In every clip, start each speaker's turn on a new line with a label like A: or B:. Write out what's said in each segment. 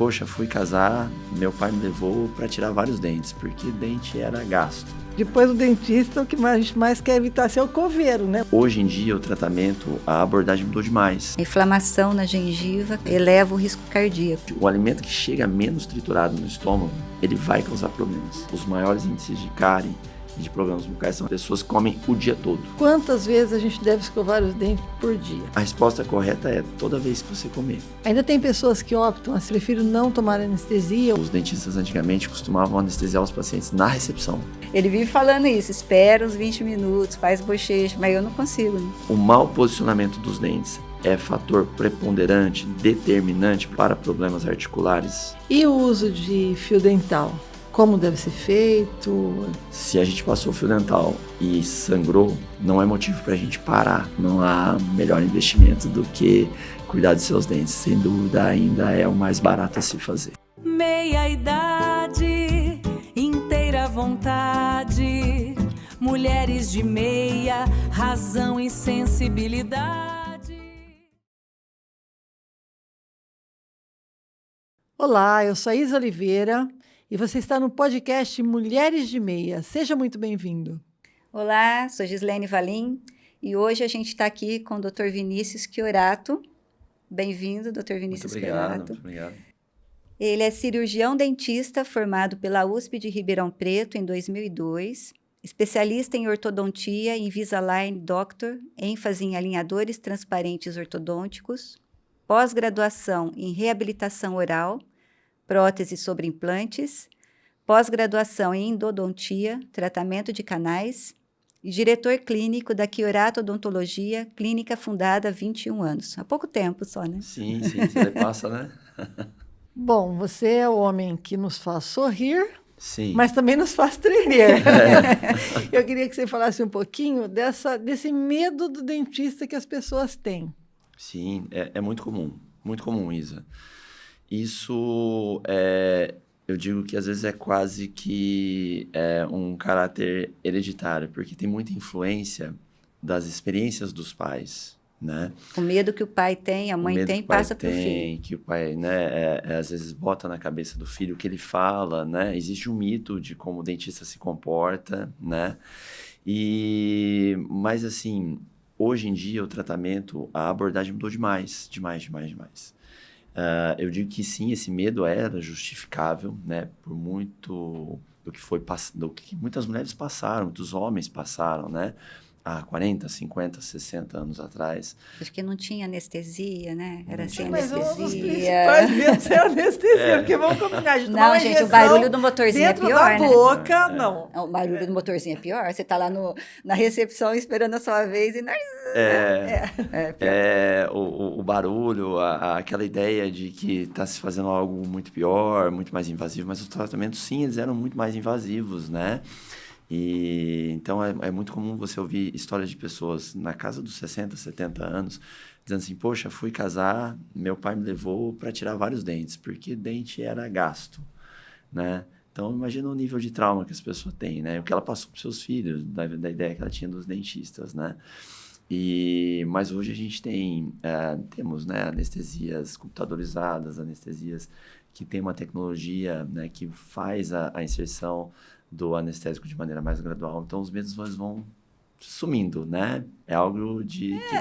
A: poxa, fui casar, meu pai me levou para tirar vários dentes, porque dente era gasto.
B: Depois do dentista, o que a gente mais quer evitar é o coveiro, né?
A: Hoje em dia, o tratamento, a abordagem mudou demais.
C: A inflamação na gengiva eleva o risco cardíaco.
A: O alimento que chega menos triturado no estômago, ele vai causar problemas. Os maiores índices de cárie e de problemas bucais são pessoas que comem o dia todo.
B: Quantas vezes a gente deve escovar os dentes por dia?
A: A resposta correta é toda vez que você comer.
B: Ainda tem pessoas que optam, prefiro não tomar anestesia.
A: Os dentistas antigamente costumavam anestesiar os pacientes na recepção.
C: Ele vive falando isso, espera uns 20 minutos, faz bochecha, mas eu não consigo, né?
A: O mau posicionamento dos dentes é fator preponderante, determinante para problemas articulares.
B: E o uso de fio dental? Como deve ser feito?
A: Se a gente passou o fio dental e sangrou, não é motivo para a gente parar. Não há melhor investimento do que cuidar dos seus dentes. Sem dúvida, ainda é o mais barato a se fazer.
D: Meia idade, inteira vontade, mulheres de meia, razão e sensibilidade.
B: Olá, eu sou a Isa Oliveira e você está no podcast Mulheres de Meia. Seja muito bem-vindo.
C: Olá, sou Gislene Valim e hoje a gente está aqui com o Dr. Vinícius Chiorato. Bem-vindo, Dr. Vinícius Chiorato.
A: Muito obrigado.
C: Ele é cirurgião dentista formado pela USP de Ribeirão Preto em 2002, especialista em ortodontia Invisalign Doctor, ênfase em alinhadores transparentes ortodônticos, pós-graduação em reabilitação oral, prótese sobre implantes, pós-graduação em endodontia, tratamento de canais e diretor clínico da Chiorato Odontologia, clínica fundada há 21 anos. Há pouco tempo só, né?
A: Sim, você passa, né?
B: Bom, você é o homem que nos faz sorrir,
A: Sim.
B: mas também nos faz tremer. Eu queria que você falasse um pouquinho desse medo do dentista que as pessoas têm.
A: Sim, é muito comum, Isa. Isso, eu digo que às vezes é quase que um caráter hereditário, porque tem muita influência das experiências dos pais, né?
C: O medo que o pai tem, a mãe tem, passa para o filho.
A: Que o pai, né, às vezes bota na cabeça do filho o que ele fala, né? Existe um mito de como o dentista se comporta, né? Mas assim, hoje em dia o tratamento, a abordagem mudou demais. Eu digo que sim, esse medo era justificável, né? Por muito do que muitas mulheres passaram, muitos homens passaram, né? Há 40, 50, 60 anos atrás.
C: Acho que não tinha anestesia, né? Era sem
B: Mas
C: anestesia.
B: os principais medos é anestesia, porque vamos combinar.
C: Não, gente, o barulho do motorzinho é pior,
B: da
C: né?
B: boca, não.
C: O barulho do motorzinho é pior. Você tá lá na recepção esperando a sua vez e...
A: O barulho, aquela ideia de que está se fazendo algo muito pior, muito mais invasivo, mas os tratamentos, sim, eles eram muito mais invasivos, né? E então é muito comum você ouvir histórias de pessoas na casa dos 60, 70 anos, dizendo assim, poxa, fui casar, meu pai me levou para tirar vários dentes, porque dente era gasto, né? Então, imagina o nível de trauma que as pessoas têm, né? O que ela passou para os seus filhos, da ideia que ela tinha dos dentistas, né? Mas hoje a gente temos, né, anestesias computadorizadas, anestesias que tem uma tecnologia, né, que faz a inserção do anestésico de maneira mais gradual. Então, os medos vão sumindo, né? É algo diminuindo.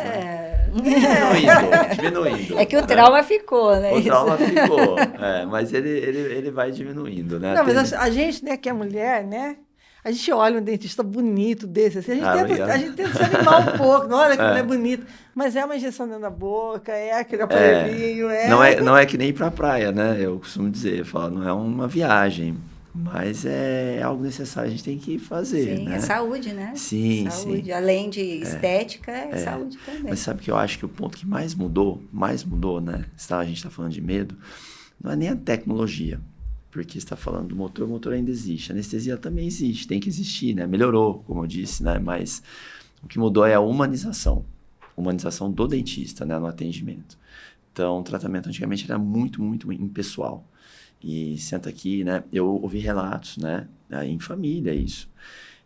C: É que o trauma ficou, né?
A: O trauma ficou, mas ele vai diminuindo, né?
B: Não, mas a gente, né, que é mulher, né? A gente olha um dentista bonito desse, assim, a gente tenta se animar um pouco, não olha que não é bonito, mas é uma injeção dentro da boca, é aquele aparelhinho,
A: Não é que nem ir pra praia, né? Eu costumo dizer, eu falo, não é uma viagem, mas é algo necessário, a gente tem que fazer,
C: sim,
A: né?
C: É saúde, né?
A: Sim,
C: saúde.
A: sim.
C: Além de estética, é saúde também.
A: Mas sabe que eu acho que o ponto que mais mudou, né? A gente está falando de medo, não é nem a tecnologia, porque você está falando do motor, o motor ainda existe. A anestesia também existe, tem que existir, né? Melhorou, como eu disse, né? Mas o que mudou é a humanização do dentista, né? No atendimento. Então, o tratamento antigamente era muito, muito impessoal. E senta aqui, né? Eu ouvi relatos, né? Em família, isso.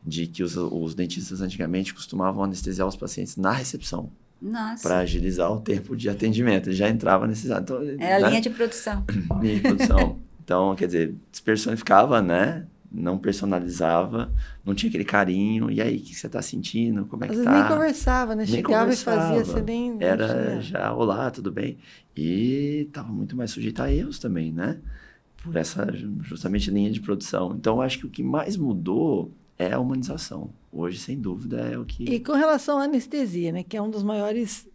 A: De que os dentistas antigamente costumavam anestesiar os pacientes na recepção.
C: Nossa.
A: Para agilizar o tempo de atendimento. Ele já entrava nesse... Então,
C: É a linha de produção.
A: Linha de produção. Então, quer dizer, despersonificava, né? Não personalizava, não tinha aquele carinho. E aí, o que você está sentindo? Como é que
B: Às
A: tá?
B: vezes nem conversava, né?
A: Nem
B: Chegava
A: conversava.
B: e fazia, você nem...
A: Era já, olá, tudo bem? E estava muito mais sujeito a erros também, né? Por essa, justamente, linha de produção. Então, eu acho que o que mais mudou é a humanização. Hoje, sem dúvida, é o que...
B: E com relação à anestesia, né? Que é um dos maiores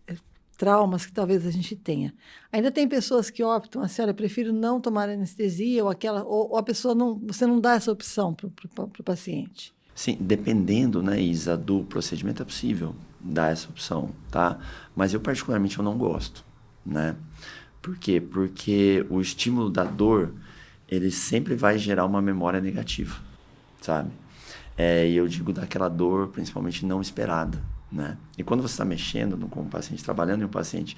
B: traumas que talvez a gente tenha. Ainda tem pessoas que optam assim, olha, eu prefiro não tomar anestesia, ou a pessoa não... Você não dá essa opção para o paciente.
A: Sim, dependendo, né, Isa, do procedimento é possível dar essa opção, tá? Mas eu, particularmente, eu não gosto, né? Por quê? Porque o estímulo da dor, ele sempre vai gerar uma memória negativa, sabe? E eu digo daquela dor, principalmente não esperada, né? E quando você está mexendo com um paciente, trabalhando em um paciente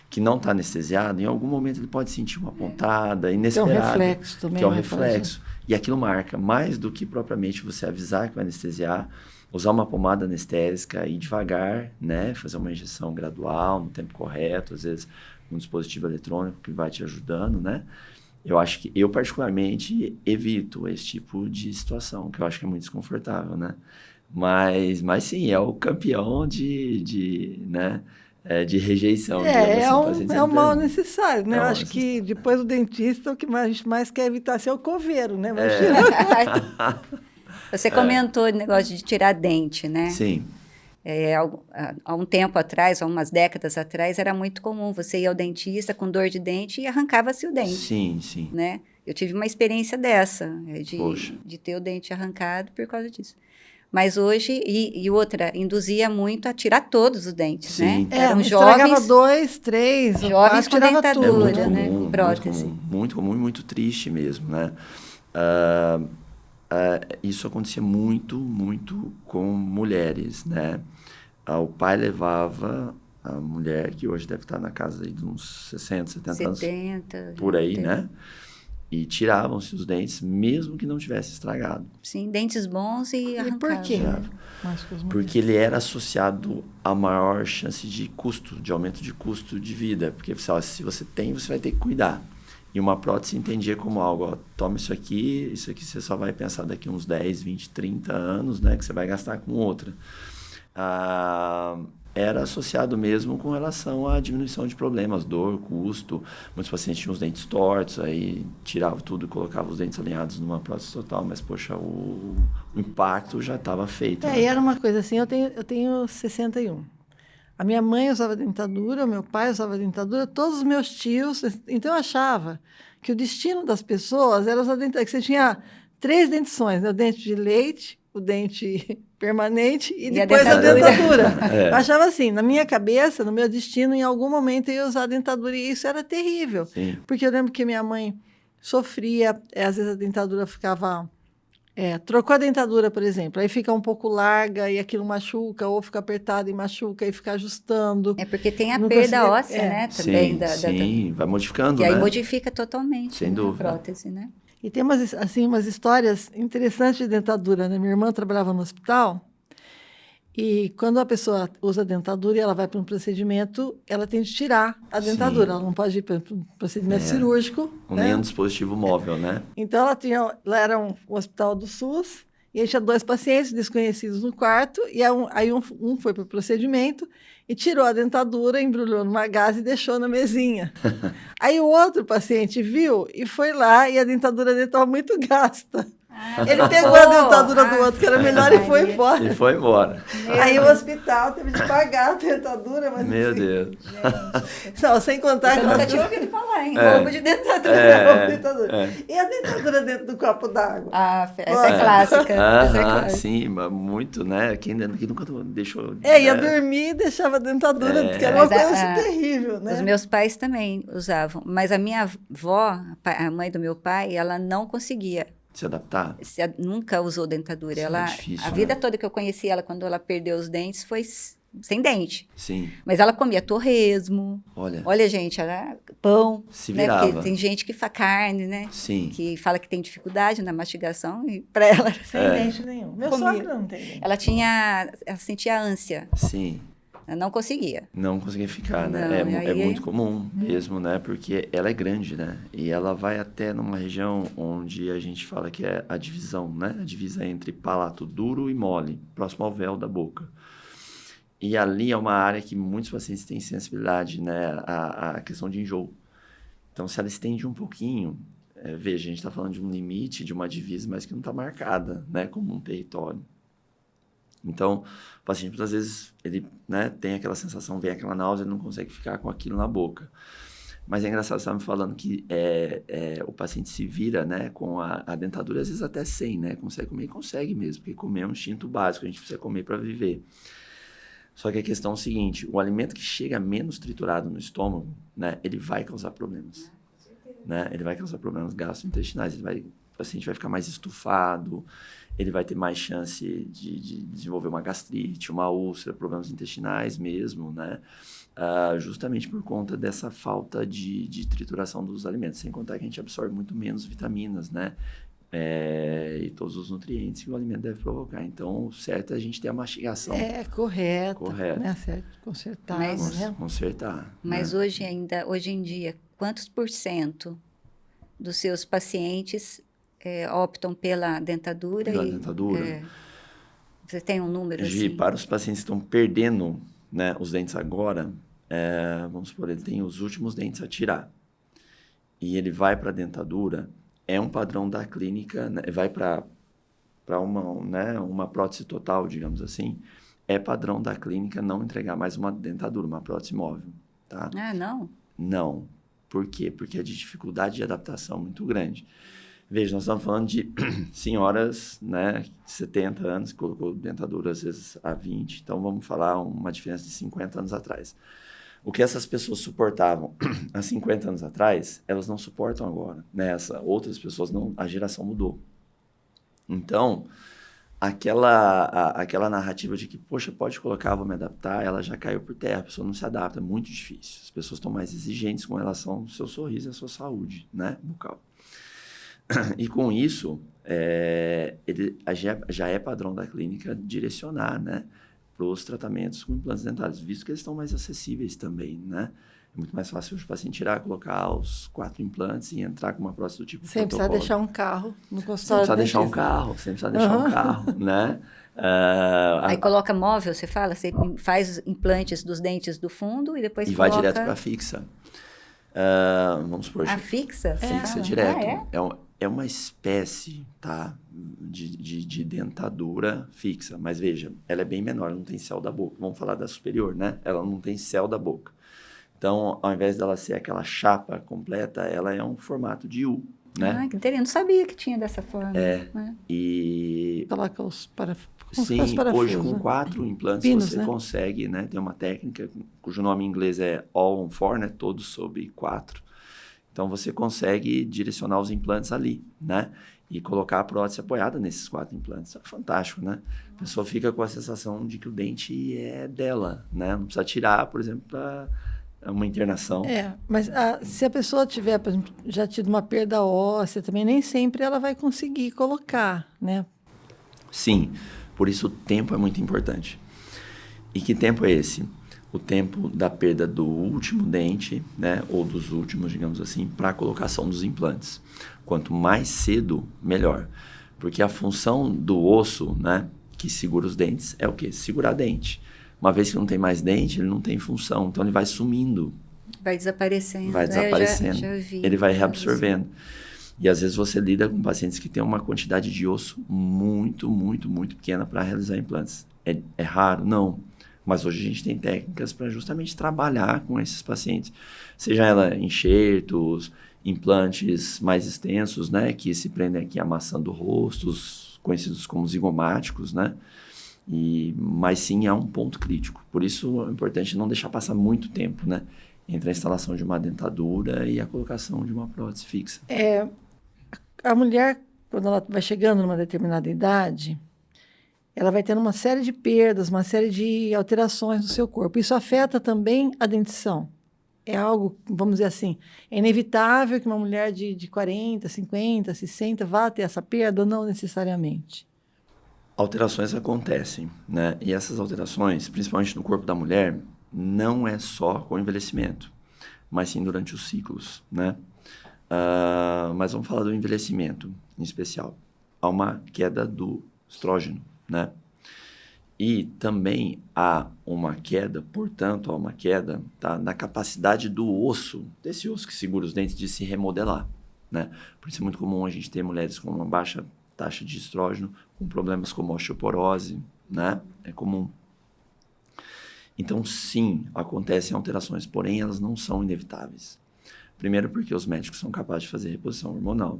A: que não está anestesiado, em algum momento ele pode sentir uma pontada inesperada.
B: Que é um reflexo também.
A: Que é um reflexo. E aquilo marca, mais do que propriamente você avisar que vai anestesiar, usar uma pomada anestésica, ir devagar, né? Fazer uma injeção gradual, no tempo correto, às vezes um dispositivo eletrônico que vai te ajudando, né? Eu acho que eu, particularmente, evito esse tipo de situação, que eu acho que é muito desconfortável, né? Mas sim, é o campeão né? De rejeição.
B: É um mal necessário, né? Eu acho que depois do dentista, o que a gente mais quer evitar é o coveiro, né?
C: Você comentou o negócio de tirar dente, né?
A: Sim.
C: Há um tempo atrás, há umas décadas atrás, era muito comum. Você ia ao dentista com dor de dente e arrancava-se o dente.
A: Sim, sim.
C: Né? Eu tive uma experiência dessa, de ter o dente arrancado por causa disso. Mas hoje, e outra, induzia muito a tirar todos os dentes,
A: sim.
C: né? Eram
B: jovens... 2, 3,
C: jovens com dentadura,
A: né?
C: Com prótese.
A: Muito comum e muito triste mesmo, né? Isso acontecia muito com mulheres, né? O pai levava a mulher, que hoje deve estar na casa de uns 60, 70 anos, por aí, né? E tiravam-se os dentes, mesmo que não tivesse estragado.
C: Sim, dentes bons e arrancados.
B: Por quê?
A: Porque ele era associado a maior chance de custo, de aumento de custo de vida. Porque se você tem, você vai ter que cuidar. E uma prótese entendia como algo, ó, toma isso aqui você só vai pensar daqui uns 10, 20, 30 anos, né? Que você vai gastar com outra. Era associado mesmo com relação à diminuição de problemas, dor, custo. Muitos pacientes tinham os dentes tortos, aí tirava tudo e colocava os dentes alinhados numa prótese total, mas, poxa, o impacto já estava feito.
B: E era uma coisa assim, eu tenho 61. A minha mãe usava dentadura, o meu pai usava dentadura, todos os meus tios. Então, eu achava que o destino das pessoas era usar dentadura, que você tinha 3 dentições, né? O dente de leite, o dente permanente e depois a dentadura. Eu achava assim, na minha cabeça, no meu destino, em algum momento eu ia usar a dentadura e isso era terrível.
A: Sim.
B: Porque eu lembro que minha mãe sofria, às vezes a dentadura ficava... trocou a dentadura, por exemplo, aí fica um pouco larga e aquilo machuca, ou fica apertado e machuca e fica ajustando.
C: Porque tem a perda óssea, né? Também
A: sim, vai modificando,
C: e aí modifica totalmente.
A: Sem dúvida.
C: A prótese, né?
B: E tem umas histórias interessantes de dentadura, né? Minha irmã trabalhava no hospital e quando a pessoa usa dentadura e ela vai para um procedimento, ela tem de tirar a dentadura. Ela não pode ir para um procedimento cirúrgico.
A: Nem um dispositivo móvel, né?
B: Então, ela era um hospital do SUS e aí tinha 2 pacientes desconhecidos no quarto e aí um foi para o procedimento e tirou a dentadura, embrulhou numa gaze e deixou na mesinha. Aí o outro paciente viu e foi lá e a dentadura dele estava muito gasta. Ele pegou a dentadura do outro, que era melhor, e foi embora.
A: E foi embora.
B: Aí o hospital teve de pagar a dentadura, mas
A: Meu Deus.
B: Não, sem contar
C: que... Eu nunca tive ouvido falar, hein? Roubo de dentadura.
B: E a dentadura dentro do copo d'água?
C: Essa é clássica.
A: Sim, mas muito, né? Quem nunca deixou...
B: Ia dormir e deixava a dentadura, que era uma coisa terrível, né?
C: Os meus pais também usavam, mas a minha avó, a mãe do meu pai, ela não conseguia
A: se adaptar?
C: Nunca usou dentadura.
A: É difícil,
C: a vida toda que eu conheci ela, quando ela perdeu os dentes, foi sem dente.
A: Sim.
C: Mas ela comia torresmo. Olha, gente, pão.
A: Se virava.
C: Né? Porque tem gente que faz carne, né?
A: Sim.
C: Que fala que tem dificuldade na mastigação e para ela...
B: Sem dente nenhum. Meu sogro não tem dente.
C: Ela sentia ânsia.
A: Sim.
C: Eu não conseguia.
A: Não conseguia ficar, né?
C: Não,
A: É
C: aí-
A: muito comum mesmo, né? Porque ela é grande, né? E ela vai até numa região onde a gente fala que é a divisão, né? A divisa entre palato duro e mole, próximo ao véu da boca. E ali é uma área que muitos pacientes têm sensibilidade, né? A questão de enjoo. Então, se ela estende um pouquinho, veja, a gente está falando de um limite, de uma divisa, mas que não está marcada, né? Como um território. Então, o paciente, muitas vezes, ele, né, tem aquela sensação, vem aquela náusea, ele não consegue ficar com aquilo na boca. Mas é engraçado, você estava me falando que o paciente se vira, né, com a dentadura, às vezes até sem, né? Consegue comer, consegue mesmo, porque comer é um instinto básico, a gente precisa comer para viver. Só que a questão é o seguinte, o alimento que chega menos triturado no estômago, né, ele vai causar problemas. Né? Ele vai causar problemas gastrointestinais, o paciente vai ficar mais estufado, ele vai ter mais chance de desenvolver uma gastrite, uma úlcera, problemas intestinais mesmo, né? Justamente por conta dessa falta de trituração dos alimentos. Sem contar que a gente absorve muito menos vitaminas, né? E todos os nutrientes que o alimento deve provocar. Então, o certo é a gente ter a mastigação.
B: Correta.
A: Correto.
B: Né? Certo, consertar.
C: Mas-
B: né?
C: Mas
A: Consertar. né?
C: hoje em dia, quantos % dos seus pacientes optam pela dentadura?
A: Pela dentadura?
C: Você tem um número
A: Gi,
C: assim?
A: para os pacientes que estão perdendo, né, os dentes agora, vamos supor, ele tem os últimos dentes a tirar e ele vai para a dentadura, é um padrão da clínica, né, vai para uma prótese total, digamos assim, é padrão da clínica não entregar mais uma dentadura, uma prótese móvel, tá?
C: Ah, não?
A: Não. Por quê? Porque é de dificuldade de adaptação muito grande. Veja, nós estamos falando de senhoras, né, de 70 anos, que colocou dentadura às vezes há 20, então vamos falar uma diferença de 50 anos atrás. O que essas pessoas suportavam há 50 anos atrás, elas não suportam agora, né? Outras pessoas não, a geração mudou. Então, aquela narrativa de que, poxa, pode colocar, vou me adaptar, ela já caiu por terra, a pessoa não se adapta, é muito difícil. As pessoas estão mais exigentes com relação ao seu sorriso e à sua saúde, né, bucal. E com isso, já é padrão da clínica direcionar, né, para os tratamentos com implantes dentários, visto que eles estão mais acessíveis também, né? É muito mais fácil o paciente tirar, colocar os 4 implantes e entrar com uma prótese do tipo
B: Sem precisar deixar um carro no
A: Sem
B: consultório.
A: precisar deixar um
B: dentista.
A: carro, sem precisar deixar um carro, né?
C: Aí coloca móvel, você fala? Você faz implantes dos dentes do fundo e depois
A: E
C: coloca...
A: vai direto para a fixa. Vamos supor,
C: A fixa? você
A: fixa
C: fala?
A: direto.
C: Ah,
A: É uma espécie, tá, de dentadura fixa. Mas veja, ela é bem menor, ela não tem céu da boca. Vamos falar da superior, né? Ela não tem céu da boca. Então, ao invés dela ser aquela chapa completa, ela é um formato de U, né?
C: Ah, que interessante. Não sabia que tinha dessa forma.
A: E
B: Coloca os
A: sim,
B: os parafusos,
A: hoje com
B: né?
A: 4 implantes
B: Pinos,
A: você
B: né?
A: consegue, né? Tem uma técnica cujo nome em inglês é All on 4, né? Todos sobre 4. Então, você consegue direcionar os implantes ali, né? E colocar a prótese apoiada nesses 4 implantes. É fantástico, né? A pessoa fica com a sensação de que o dente é dela, né? Não precisa tirar, por exemplo, para uma internação.
B: Mas se a pessoa tiver, por exemplo, já tido uma perda óssea também, nem sempre ela vai conseguir colocar, né?
A: Sim, por isso o tempo é muito importante. E que tempo é esse? O tempo da perda do último dente, né, ou dos últimos, digamos assim, para a colocação dos implantes. Quanto mais cedo, melhor. Porque a função do osso, né, que segura os dentes, é o quê? Segurar dente. Uma vez que não tem mais dente, ele não tem função, então ele vai sumindo.
C: Vai desaparecendo.
A: Vai desaparecendo.
C: Já vi.
A: Ele vai reabsorvendo. E às vezes você lida com pacientes que têm uma quantidade de osso muito, muito, muito pequena para realizar implantes. É raro? Não. Mas hoje a gente tem técnicas para justamente trabalhar com esses pacientes. Seja ela enxertos, implantes mais extensos, né? Que se prendem aqui amassando rostos, conhecidos como zigomáticos, né? Mas sim, há um ponto crítico. Por isso é importante não deixar passar muito tempo, né? Entre a instalação de uma dentadura e a colocação de uma prótese fixa.
B: A mulher, quando ela vai chegando numa determinada idade, ela vai tendo uma série de perdas, uma série de alterações no seu corpo. Isso afeta também a dentição. É algo, vamos dizer assim, é inevitável que uma mulher de 40, 50, 60 vá ter essa perda ou não necessariamente?
A: Alterações acontecem, né? E essas alterações, principalmente no corpo da mulher, não é só com o envelhecimento, mas sim durante os ciclos, né? Mas vamos falar do envelhecimento em especial. Há uma queda do estrógeno, né? E também há uma queda, portanto, há uma queda, tá, na capacidade do osso, desse osso que segura os dentes, de se remodelar, né? Por isso é muito comum a gente ter mulheres com uma baixa taxa de estrógeno, com problemas como osteoporose, né? É comum. Então, sim, acontecem alterações, porém elas não são inevitáveis. Primeiro, porque os médicos são capazes de fazer reposição hormonal.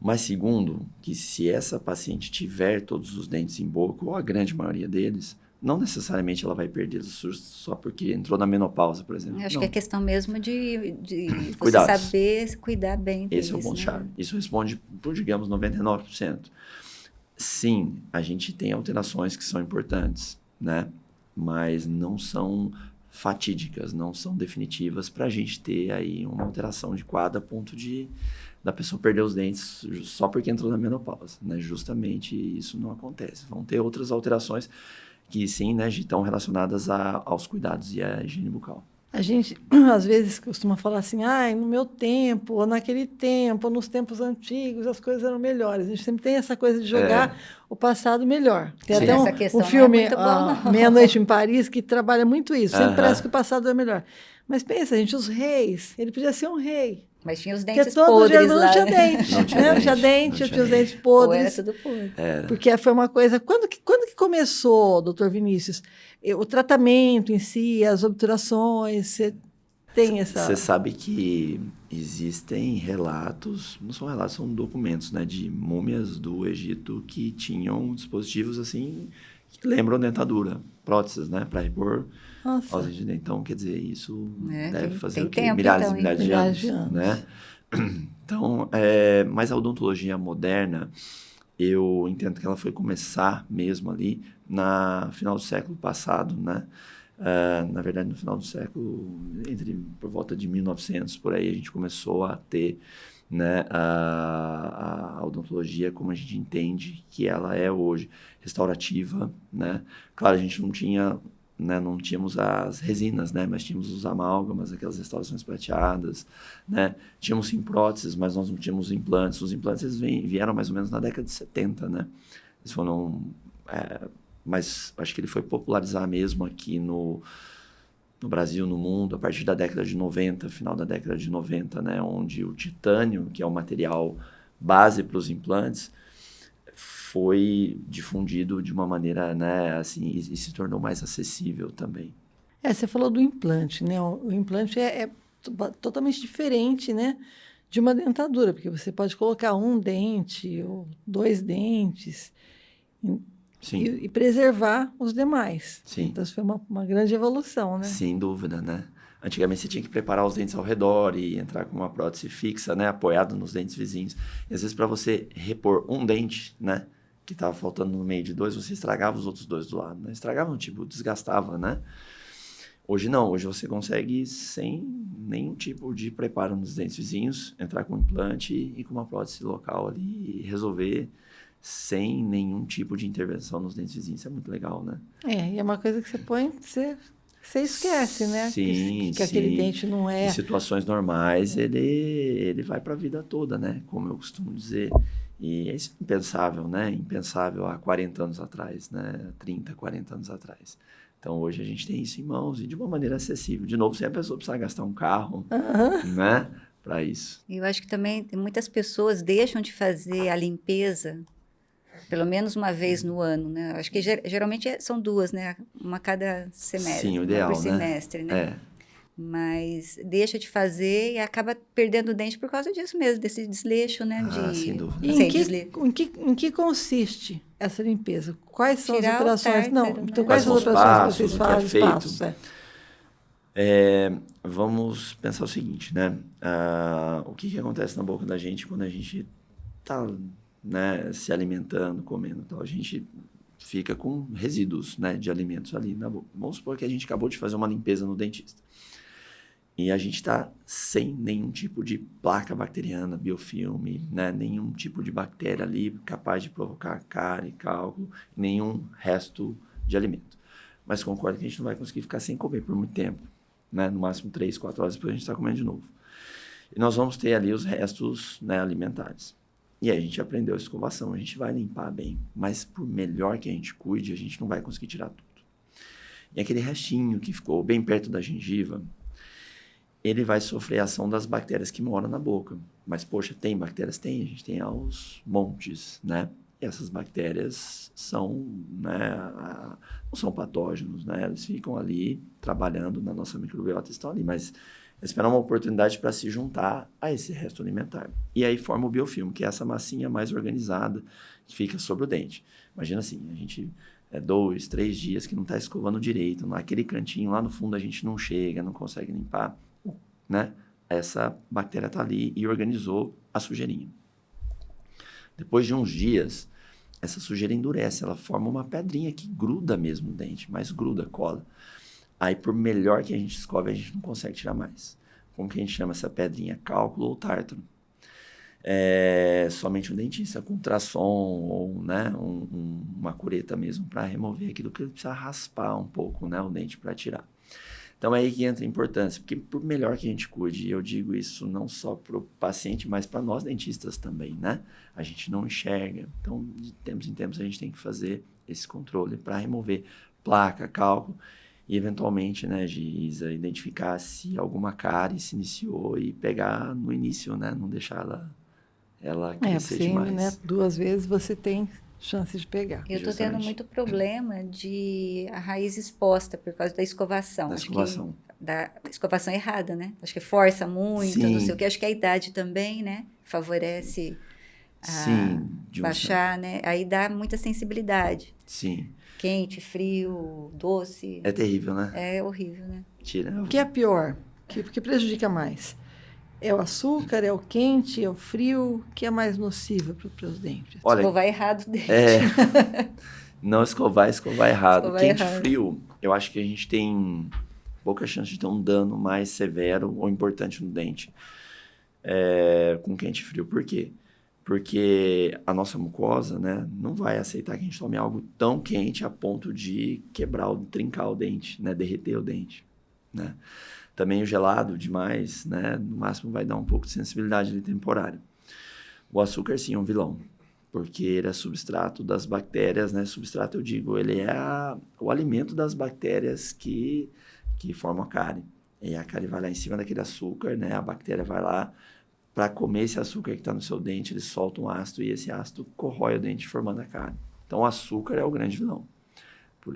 A: Mas segundo, que se essa paciente tiver todos os dentes em boca, ou a grande maioria deles, não necessariamente ela vai perder só porque entrou na menopausa, por exemplo.
C: Eu acho que é questão mesmo de você
A: Cuidados.
C: saber cuidar bem deles,
A: Esse é o ponto-chave.
C: né?
A: Isso responde por, digamos, 99%. Sim, a gente tem alterações que são importantes, né? Mas não são fatídicas, não são definitivas para a gente ter aí uma alteração de quadro a ponto da pessoa perder os dentes só porque entrou na menopausa, né? Justamente isso não acontece. Vão ter outras alterações que sim, né, estão relacionadas aos cuidados e à higiene bucal.
B: A gente, às vezes, costuma falar assim, no meu tempo, ou naquele tempo, ou nos tempos antigos, as coisas eram melhores. A gente sempre tem essa coisa de jogar o passado melhor. Tem
A: Sim.
B: até
C: Essa questão
B: um filme,
C: não é muito bom, não.
B: Meia-Noite em Paris, que trabalha muito isso. Sempre
A: Aham.
B: parece que o passado é melhor. Mas pensa, gente, os reis, ele podia ser um rei.
C: Mas tinha os
B: Porque
C: dentes
B: todo
C: podres
B: dia não
C: lá,
B: tinha
C: né?
B: dente.
A: Não tinha
B: Não
A: dente,
B: tinha dente,
A: não
B: tinha
A: tinha
B: os dentes
C: Ou era
B: podres.
C: tudo podre.
B: Porque foi uma coisa... Quando que começou, doutor Vinícius, o tratamento em si, as obturações, você tem essa...
A: Você sabe que existem relatos, não são relatos, são documentos, né, de múmias do Egito que tinham dispositivos assim que lembram dentadura, próteses, né, para repor
B: Nossa.
A: ossos de dente. Então, quer dizer, isso deve fazer
C: tem
A: o quê?
C: tempo,
A: Milhares
C: então,
A: e milhares de
B: milhares de
A: anos,
B: anos.
A: né? Então, mas a odontologia moderna, eu entendo que ela foi começar mesmo ali na final do século passado, né? Na verdade, no final do século, por volta de 1900, por aí, a gente começou a ter, né, a odontologia como a gente entende que ela é hoje, restaurativa, né? Claro, a gente não tinha, né, não tínhamos as resinas, né, mas tínhamos os amálgamas, aquelas restaurações prateadas, né? Tínhamos sim próteses, mas nós não tínhamos implantes. Os implantes eles vieram mais ou menos na década de 70, né? Eles foram... mas acho que ele foi popularizar mesmo aqui no Brasil, no mundo, a partir da década de 90, final da década de 90, né, onde o titânio, que é o material base para os implantes, foi difundido de uma maneira, né, assim, e se tornou mais acessível também.
B: Você falou do implante, né? O implante é totalmente diferente, né, de uma dentadura, porque você pode colocar um dente ou 2 dentes...
A: Sim.
B: E preservar os demais.
A: Sim.
B: Então, isso foi uma grande evolução, né?
A: Sem dúvida, né? Antigamente você tinha que preparar os dentes ao redor e entrar com uma prótese fixa, né? Apoiado nos dentes vizinhos. E às vezes para você repor um dente, né? Que estava faltando no meio de 2, você estragava os outros 2 do lado, né? Estragava, tipo, desgastava, né? Hoje não. Hoje você consegue, sem nenhum tipo de preparo nos dentes vizinhos, entrar com um implante e com uma prótese local ali e resolver sem nenhum tipo de intervenção nos dentes vizinhos. Isso é muito legal, né?
B: E é uma coisa que você põe, você esquece, né?
A: Sim,
B: que aquele dente não é...
A: Em situações normais, ele vai para a vida toda, né? Como eu costumo dizer. E é impensável, né? Impensável há 40 anos atrás, né? 30, 40 anos atrás. Então, hoje a gente tem isso em mãos e de uma maneira acessível. De novo, sem a pessoa precisar gastar um carro, né? Para isso.
C: Eu acho que também muitas pessoas deixam de fazer a limpeza pelo menos uma vez no ano, né? Acho que geralmente são 2, né? Uma cada semestre.
A: Sim, o ideal,
C: por semestre, né? Mas deixa de fazer e acaba perdendo o dente por causa disso mesmo, desse desleixo, né?
A: Sem dúvida.
B: E em que consiste essa limpeza? Quais são
C: Tirar
B: as operações?
C: o
B: Não,
C: tártaro,
B: então
C: né?
B: quais são as operações que vocês fazem?
A: O que é feito?
B: Passos,
A: Vamos pensar o seguinte, né? O que acontece na boca da gente quando a gente está, né, se alimentando, comendo, então a gente fica com resíduos, né, de alimentos ali na boca. Vamos supor que a gente acabou de fazer uma limpeza no dentista. E a gente está sem nenhum tipo de placa bacteriana, biofilme, né? Nenhum tipo de bactéria ali capaz de provocar cárie, cálculo, nenhum resto de alimento. Mas concordo que a gente não vai conseguir ficar sem comer por muito tempo, né? No máximo 3, 4 horas, depois a gente está comendo de novo. E nós vamos ter ali os restos, né, alimentares. E aí a gente aprendeu a escovação, a gente vai limpar bem, mas por melhor que a gente cuide, a gente não vai conseguir tirar tudo. E aquele restinho que ficou bem perto da gengiva, ele vai sofrer a ação das bactérias que moram na boca. Mas, poxa, tem bactérias? Tem, a gente tem aos montes, né? E essas bactérias são, né, não são patógenos, né? Eles ficam ali trabalhando na nossa microbiota, estão ali, mas esperam uma oportunidade para se juntar a esse resto alimentar. E aí forma o biofilme, que é essa massinha mais organizada que fica sobre o dente. Imagina assim, a gente 2, 3 dias que não está escovando direito, naquele cantinho lá no fundo a gente não chega, não consegue limpar, né? Essa bactéria está ali e organizou a sujeirinha. Depois de uns dias, essa sujeira endurece, ela forma uma pedrinha que gruda mesmo no dente, mas gruda, cola. Aí, por melhor que a gente escove, a gente não consegue tirar mais. Como que a gente chama essa pedrinha? Cálculo ou tártaro. Somente um dentista com ultrassom ou, né, uma cureta mesmo para remover aquilo que ele precisa raspar um pouco, né, o dente para tirar. Então, é aí que entra a importância, porque por melhor que a gente cuide, e eu digo isso não só para o paciente, mas para nós dentistas também, né? A gente não enxerga. Então, de tempos em tempos, a gente tem que fazer esse controle para remover placa, cálculo e, eventualmente, né, Giza, identificar se alguma cárie se iniciou e pegar no início, né? Não deixar ela crescer demais.
B: Né? 2 vezes você tem chance de pegar.
C: Eu estou tendo muito problema de a raiz exposta por causa da escovação.
A: Da escovação.
C: Da escovação errada, né? Acho que força muito,
A: Sim.
C: não sei o que. Acho que a idade também, né? Favorece baixar, né? Aí dá muita sensibilidade.
A: Sim.
C: Quente, frio, doce.
A: É terrível, né?
C: É horrível, né?
B: O que é pior? O que prejudica mais? É o açúcar, é o quente, é o frio? O que é mais nocivo para os dentes?
A: Olha,
C: escovar errado o dente.
A: Não escovar errado.
C: Escovar
A: Quente
C: errado.
A: frio, eu acho que a gente tem pouca chance de ter um dano mais severo ou importante no dente com quente frio. Por quê? Porque a nossa mucosa, né, não vai aceitar que a gente tome algo tão quente a ponto de trincar o dente, né, derreter o dente, né? Também o gelado demais, né, no máximo vai dar um pouco de sensibilidade ali temporária. O açúcar, sim, é um vilão, porque ele é substrato das bactérias, né? Substrato, eu digo, ele é o alimento das bactérias que formam a cárie. E a cárie vai lá em cima daquele açúcar, né? A bactéria vai lá para comer esse açúcar que está no seu dente, ele solta um ácido e esse ácido corrói o dente formando a cárie. Então, o açúcar é o grande vilão.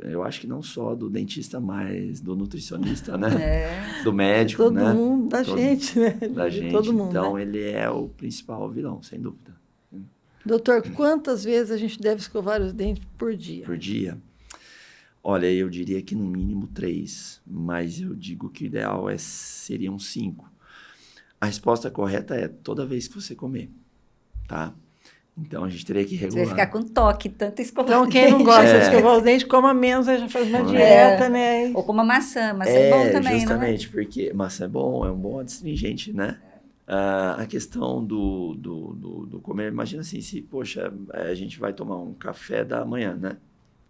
A: Eu acho que não só do dentista, mas do nutricionista, né? Do médico,
B: todo
A: né?
B: Mundo, da gente, né?
A: Da gente.
B: Todo mundo,
A: então,
B: né?
A: ele é o principal vilão, sem dúvida.
B: Doutor, quantas vezes a gente deve escovar os dentes por dia?
A: Por dia? Olha, eu diria que no mínimo 3, mas eu digo que o ideal seriam 5. A resposta correta é toda vez que você comer, tá? Então, a gente teria que regular.
C: Você vai ficar com toque, tanto escovar
B: Então,
C: o
B: quem não
C: dente.
B: gosta de escovar os dentes, coma menos, aí já faz uma dieta, né?
C: Ou com uma maçã. Maçã é bom também,
A: justamente, porque maçã é bom, é um bom astringente, né? A questão do comer, imagina assim, se, poxa, a gente vai tomar um café da manhã, né?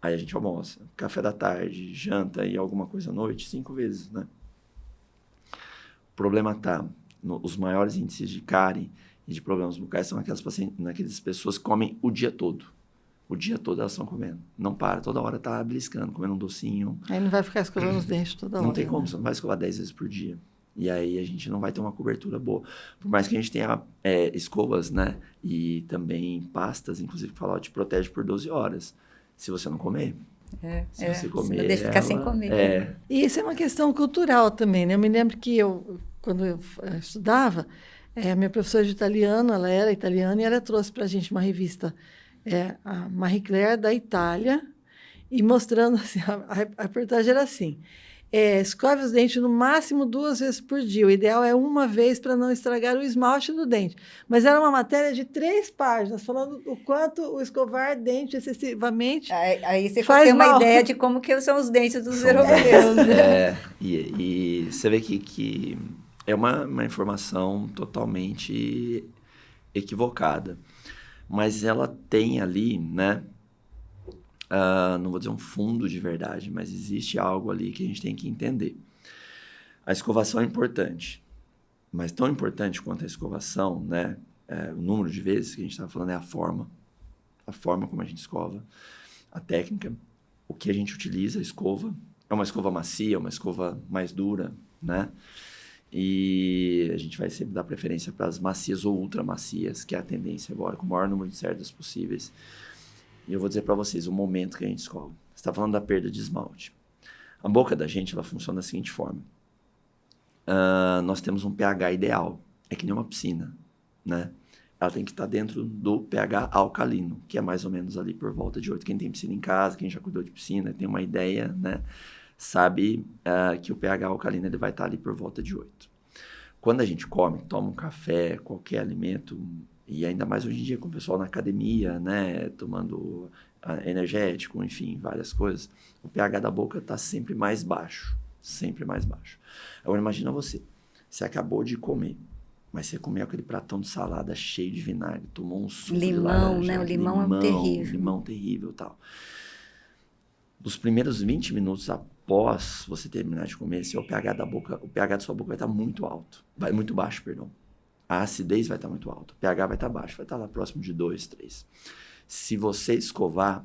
A: Aí a gente almoça, café da tarde, janta e alguma coisa à noite, 5 vezes, né? O problema os maiores índices de cárie e de problemas bucais são aquelas pessoas que comem o dia todo. O dia todo elas estão comendo. Não para, toda hora tá beliscando, comendo um docinho.
B: Aí não vai ficar escovando os dentes toda hora.
A: Não tem como,
B: né?
A: você não vai escovar 10 vezes por dia. E aí a gente não vai ter uma cobertura boa. Por mais que a gente tenha escovas, né? E também pastas, inclusive, que falam, te protege por 12 horas. Se você não comer. Se você comer.
C: Você deve ficar sem comer.
B: E isso é uma questão cultural também, né? Eu me lembro que quando eu estudava, a minha professora de italiano, ela era italiana e ela trouxe para a gente uma revista, a Marie Claire da Itália, e mostrando assim, a reportagem era assim: escove os dentes no máximo 2 vezes por dia. O ideal é uma vez para não estragar o esmalte do dente. Mas era uma matéria de 3 páginas, falando o quanto o escovar dente excessivamente
C: Aí você
B: faz
C: tem uma
B: mal.
C: ideia de como que são os dentes dos
A: São-
C: europeus, né?
A: E você vê que é uma informação totalmente equivocada. Mas ela tem ali, né? Não vou dizer um fundo de verdade, mas existe algo ali que a gente tem que entender. A escovação é importante, mas tão importante quanto a escovação, né? O número de vezes que a gente está falando é a forma como a gente escova, a técnica, o que a gente utiliza, a escova. É uma escova macia, uma escova mais dura, né? E a gente vai sempre dar preferência para as macias ou ultra macias, que é a tendência agora, com o maior número de cerdas possíveis. E eu vou dizer para vocês o momento que a gente escova. Você está falando da perda de esmalte. A boca da gente, ela funciona da seguinte forma. Nós temos um pH ideal. É que nem uma piscina, né? Ela tem que estar dentro do pH alcalino, que é mais ou menos ali por volta de 8. Quem tem piscina em casa, quem já cuidou de piscina, tem uma ideia, né? Sabe que o pH alcalino ele vai estar ali por volta de 8. Quando a gente come, toma um café, qualquer alimento, e ainda mais hoje em dia com o pessoal na academia, né, tomando energético, enfim, várias coisas, o pH da boca está sempre mais baixo, sempre mais baixo. Agora imagina você acabou de comer, mas você comeu aquele pratão de salada cheio de vinagre, tomou um suco de laranja,
C: né? O limão é terrível.
A: Limão terrível e tal. Nos primeiros 20 minutos após você terminar de comer, o pH da boca, o pH da sua boca vai estar muito alto, muito baixo, perdão. A acidez vai estar muito alta, o pH vai estar baixo, vai estar lá próximo de 2, 3. Se você escovar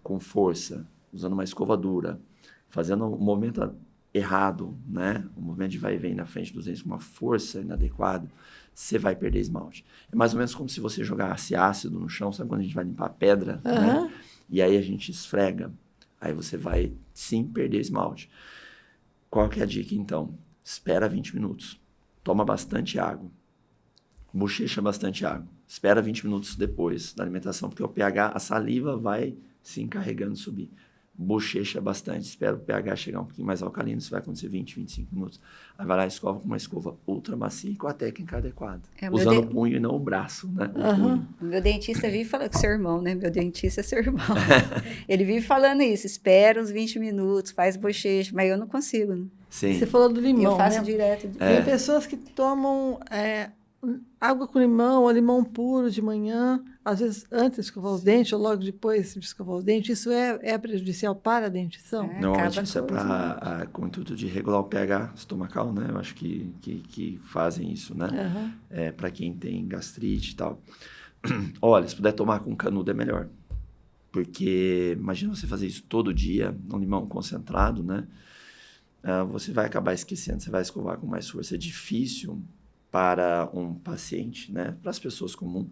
A: com força, usando uma escova dura, fazendo um movimento errado, né? Um movimento de vai e vem na frente dos dentes com uma força inadequada, você vai perder esmalte. É mais ou menos como se você jogasse ácido no chão, sabe quando a gente vai limpar pedra, né? E aí a gente esfrega. Aí você vai, sim, perder esmalte. Qual que é a dica, então? Espera 20 minutos. Toma bastante água. Bochecha bastante água. Espera 20 minutos depois da alimentação, porque o pH, a saliva vai se encarregando de subir. Bochecha bastante. Espera o pH chegar um pouquinho mais alcalino. Isso vai acontecer 20, 25 minutos. Aí vai lá e escova com uma escova ultra macia e com a técnica adequada. Usando o punho e não o braço, né? O punho.
C: Meu dentista vive falando, seu irmão, né? Meu dentista é seu irmão. Ele vive falando isso, espera uns 20 minutos, faz bochecha, mas eu não consigo, né?
A: Sim.
B: Você falou do limão,
C: Eu faço
B: né?
C: direto.
B: Tem pessoas que tomam água com limão ou limão puro de manhã, às vezes antes de escovar os dentes ou logo depois de escovar os dentes. Isso é prejudicial para a dentição?
A: Normalmente isso é com o intuito de regular o pH estomacal, né? Eu acho que fazem isso, né? Para quem tem gastrite e tal. Olha, se puder tomar com canudo é melhor. Porque imagina você fazer isso todo dia, um limão concentrado, né? Você vai acabar esquecendo, você vai escovar com mais força. É difícil para um paciente, né? Para as pessoas comuns,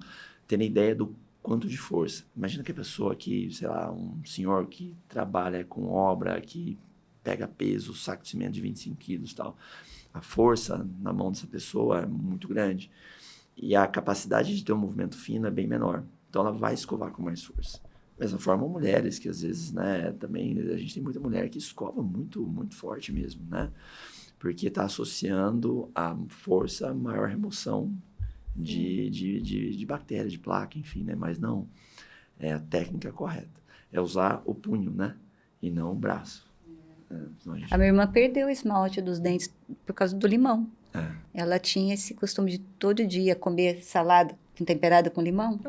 A: terem ideia do quanto de força. Imagina que a pessoa que, sei lá, um senhor que trabalha com obra, que pega peso, saco de cimento de 25 quilos e tal. A força na mão dessa pessoa é muito grande. E a capacidade de ter um movimento fino é bem menor. Então, ela vai escovar com mais força. Da mesma forma, mulheres, que às vezes, né, também, a gente tem muita mulher que escova muito, muito forte mesmo, né? Porque está associando a força a maior remoção de bactéria, de placa, enfim, né? Mas não, é a técnica correta. É usar o punho, né? E não o braço.
C: A minha irmã perdeu o esmalte dos dentes por causa do limão. Ela tinha esse costume de todo dia comer salada temperada com limão.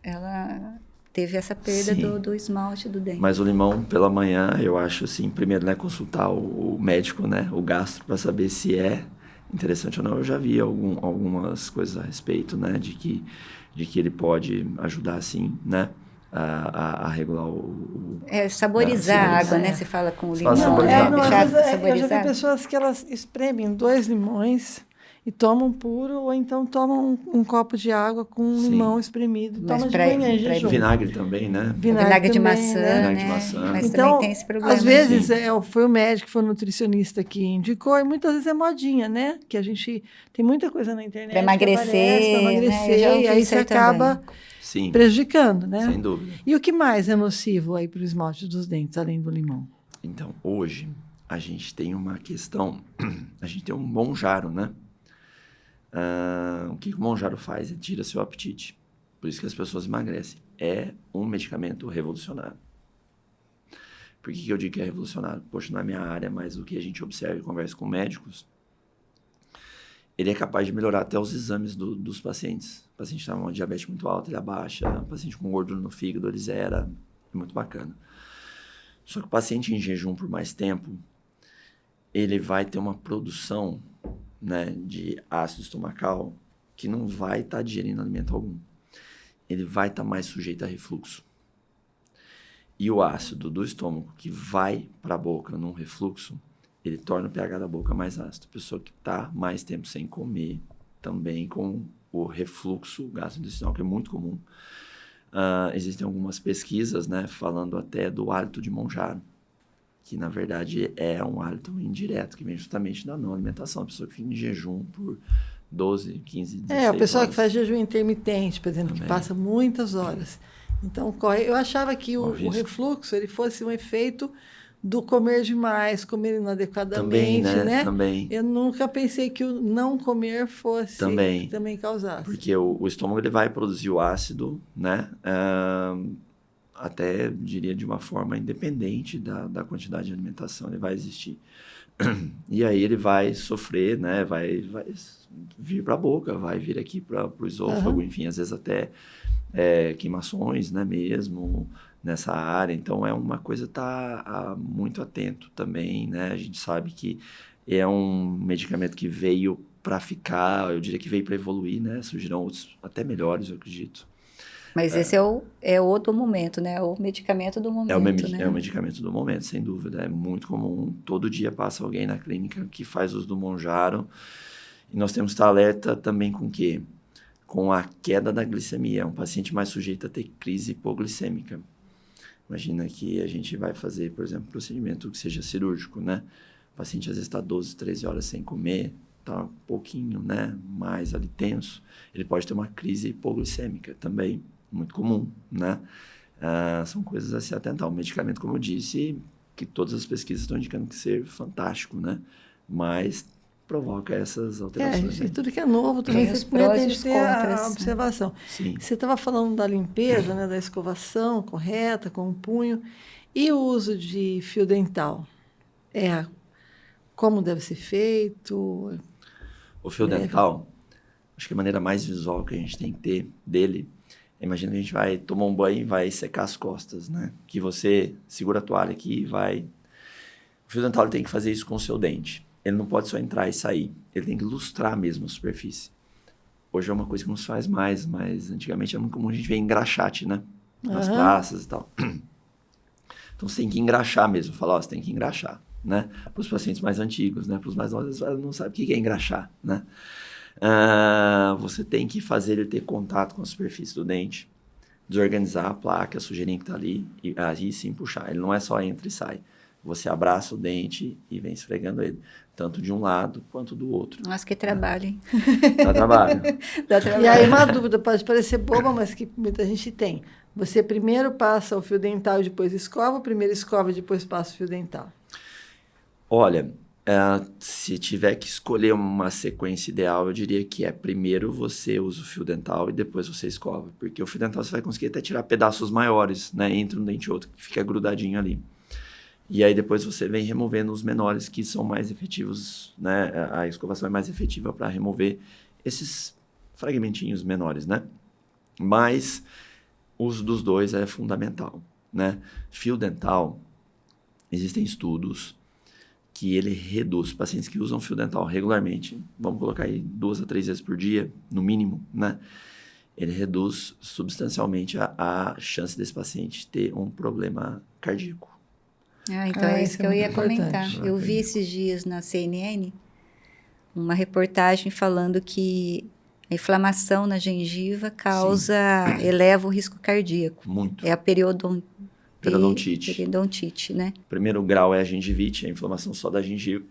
C: Ela teve essa perda do esmalte do dente.
A: Mas o limão pela manhã, eu acho assim, primeiro, né, consultar o médico, né, o gastro, para saber se é interessante ou não. Eu já vi algumas coisas a respeito, né, de que ele pode ajudar, assim, né, a regular
C: saborizar a água, né? Você fala com o limão.
A: Saborizar.
B: Eu já vi pessoas que elas espremem 2 limões e tomam puro, ou então tomam um copo de água com limão espremido.
C: Mas
B: toma de manhã em jejum.
A: Vinagre também, né?
C: Vinagre de maçã,
A: Vinagre
C: né?
A: de maçã.
C: Mas
B: então,
C: também tem esse problema.
B: às vezes, foi o médico, foi o nutricionista que indicou, e muitas vezes é modinha, né? Que a gente tem muita coisa na internet
C: para emagrecer,
B: né? E aí você acaba prejudicando, né?
A: Sem dúvida.
B: E o que mais é nocivo aí para o esmalte dos dentes, além do limão?
A: Então, hoje, a gente tem uma questão, a gente tem um Monjaro, né? O que o Monjaro faz? Ele tira seu apetite. Por isso que as pessoas emagrecem. É um medicamento revolucionário. Por que eu digo que é revolucionário? Poxa, não é minha área, mas o que a gente observa e conversa com médicos, ele é capaz de melhorar até os exames dos pacientes. O paciente está com uma diabetes muito alta, ele abaixa. O paciente com gordura no fígado, ele zera. É muito bacana. Só que o paciente em jejum por mais tempo, ele vai ter uma produção, né, de ácido estomacal que não vai estar digerindo alimento algum. Ele vai estar mais sujeito a refluxo. E o ácido do estômago que vai para a boca num refluxo, ele torna o pH da boca mais ácido. A pessoa que está mais tempo sem comer, também com o refluxo gastrointestinal, que é muito comum. Existem algumas pesquisas, né, falando até do hálito de Monjaro, que na verdade é um hálito indireto, que vem justamente da não alimentação. A pessoa que fica em jejum por 12, 15, 16
B: a pessoa
A: horas.
B: que faz jejum intermitente, por exemplo,
A: Também.
B: que passa muitas horas. Então, eu achava que o refluxo ele fosse um efeito do comer demais, comer inadequadamente,
A: Também,
B: né?
A: Também.
B: Eu nunca pensei que o não comer fosse também causasse.
A: Porque o estômago ele vai produzir o ácido, né? Até, diria, de uma forma independente da quantidade de alimentação, ele vai existir. E aí ele vai sofrer, né? Vai vir para a boca, vai vir aqui para o esôfago, enfim, às vezes até queimações, né? Mesmo nessa área. Então, é uma coisa a estar muito atento também, né? A gente sabe que é um medicamento que veio para ficar, eu diria que veio para evoluir, né? Surgirão outros até melhores, eu acredito.
C: Mas esse é o do momento, né? O medicamento do momento, né?
A: É o medicamento do momento, sem dúvida. É muito comum. Todo dia passa alguém na clínica que faz uso do Monjaro. E nós temos que estar alerta também com o quê? Com a queda da glicemia. É um paciente mais sujeito a ter crise hipoglicêmica. Imagina que a gente vai fazer, por exemplo, um procedimento que seja cirúrgico, né? O paciente às vezes está 12, 13 horas sem comer, está um pouquinho, né, mais ali tenso. Ele pode ter uma crise hipoglicêmica também. Muito comum, né? São coisas a se atentar. O medicamento, como eu disse, que todas as pesquisas estão indicando que ser fantástico, né? Mas provoca essas alterações.
B: E tudo que é novo também você tem que ter a observação.
A: Sim.
B: Você estava falando da limpeza, né, da escovação correta, com o punho, e o uso de fio dental. Como deve ser feito?
A: O fio dental, acho que a maneira mais visual que a gente tem que ter dele, imagina que a gente vai tomar um banho e vai secar as costas, né? Que você segura a toalha aqui e vai... O fio dental tem que fazer isso com o seu dente. Ele não pode só entrar e sair. Ele tem que lustrar mesmo a superfície. Hoje é uma coisa que não se faz mais, mas antigamente era muito comum a gente ver engraxate, né? Nas praças e tal. Então você tem que engraxar mesmo. Falar, você tem que engraxar, né? Para os pacientes mais antigos, né? Para os mais novos, eles não sabem o que é engraxar, né? Você tem que fazer ele ter contato com a superfície do dente, desorganizar a placa, a sujeirinha que está ali, e aí sim puxar. Ele não é só entra e sai. Você abraça o dente e vem esfregando ele, tanto de um lado quanto do outro.
C: Nossa, que trabalho, hein?
A: Dá trabalho.
C: Dá trabalho.
B: E aí uma dúvida, pode parecer boba, mas que muita gente tem. Você primeiro passa o fio dental e depois escova, primeiro escova e depois passa o fio dental?
A: Olha... se tiver que escolher uma sequência ideal, eu diria que primeiro você usa o fio dental e depois você escova. Porque o fio dental você vai conseguir até tirar pedaços maiores, né? Entre um dente e outro, que fica grudadinho ali. E aí depois você vem removendo os menores, que são mais efetivos, né? A escovação é mais efetiva para remover esses fragmentinhos menores, né? Mas o uso dos dois é fundamental, né? Fio dental, existem estudos que ele reduz, pacientes que usam fio dental regularmente, vamos colocar aí 2 a 3 vezes por dia, no mínimo, né? Ele reduz substancialmente a chance desse paciente ter um problema cardíaco.
C: Então é isso que eu ia comentar.
B: importante.
C: Eu vi esses dias na CNN uma reportagem falando que a inflamação na gengiva eleva o risco cardíaco.
A: Muito.
C: É a
A: Periodontite.
C: Periodontite, né?
A: O primeiro grau é a gengivite, a inflamação só da gengiva.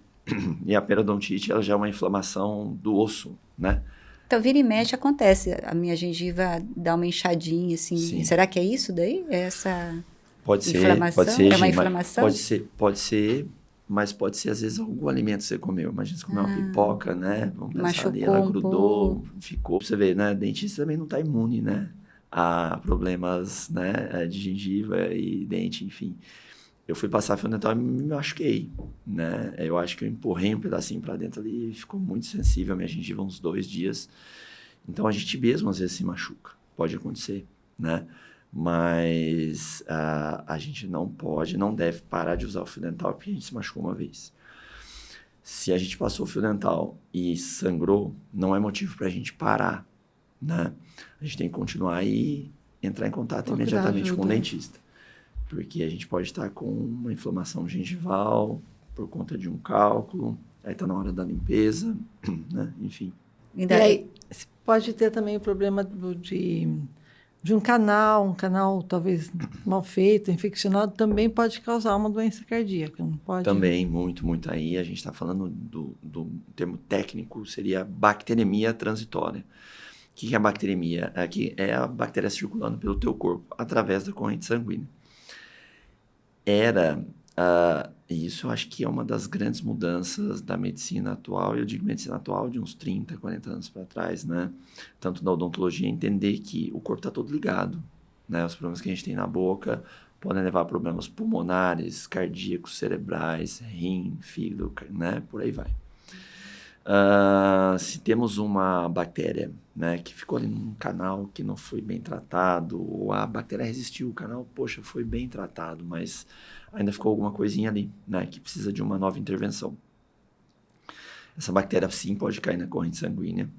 A: E a periodontite, ela já é uma inflamação do osso, né?
C: Então, vira e mexe, acontece. A minha gengiva dá uma inchadinha, assim.
A: Sim.
C: Será que é isso daí? É essa
A: Pode ser,
C: inflamação?
A: pode ser.
C: É uma inflamação?
A: Pode ser mas pode ser, às vezes, algum alimento que você comeu. Imagina você comer uma pipoca, né? Vamos pensar ali,
C: Machucou
A: ela
C: um
A: grudou, ficou. Você vê, né? Dentista também não está imune, né? A problemas, né? De gengiva e dente, enfim. Eu fui passar fio dental e me machuquei, né? Eu acho que eu empurrei um pedacinho para dentro ali e ficou muito sensível a minha gengiva uns 2 dias. Então, a gente mesmo, às vezes, se machuca. Pode acontecer, né? Mas a gente não deve parar de usar o fio dental porque a gente se machucou uma vez. Se a gente passou o fio dental e sangrou, não é motivo para a gente parar, né? A gente tem que continuar e entrar em contato imediatamente com o dentista. Porque a gente pode estar com uma inflamação gengival por conta de um cálculo, aí está na hora da limpeza, né? Enfim.
B: E aí pode ter também o problema de um canal terminal mal feito, infeccionado, também pode causar uma doença cardíaca, não pode?
A: Também, muito aí. A gente está falando do termo técnico, seria bacteremia transitória. O que é a bacteremia? É a bactéria circulando pelo teu corpo, através da corrente sanguínea. E isso eu acho que é uma das grandes mudanças da medicina atual, eu digo medicina atual de uns 30, 40 anos para trás, né? Tanto da odontologia, entender que o corpo está todo ligado, né? Os problemas que a gente tem na boca podem levar a problemas pulmonares, cardíacos, cerebrais, rim, fígado, né? Por aí vai. Se temos uma bactéria, né, que ficou ali num canal que não foi bem tratado, ou a bactéria resistiu, o canal, poxa, foi bem tratado, mas ainda ficou alguma coisinha ali, né, que precisa de uma nova intervenção. Essa bactéria, sim, pode cair na corrente sanguínea.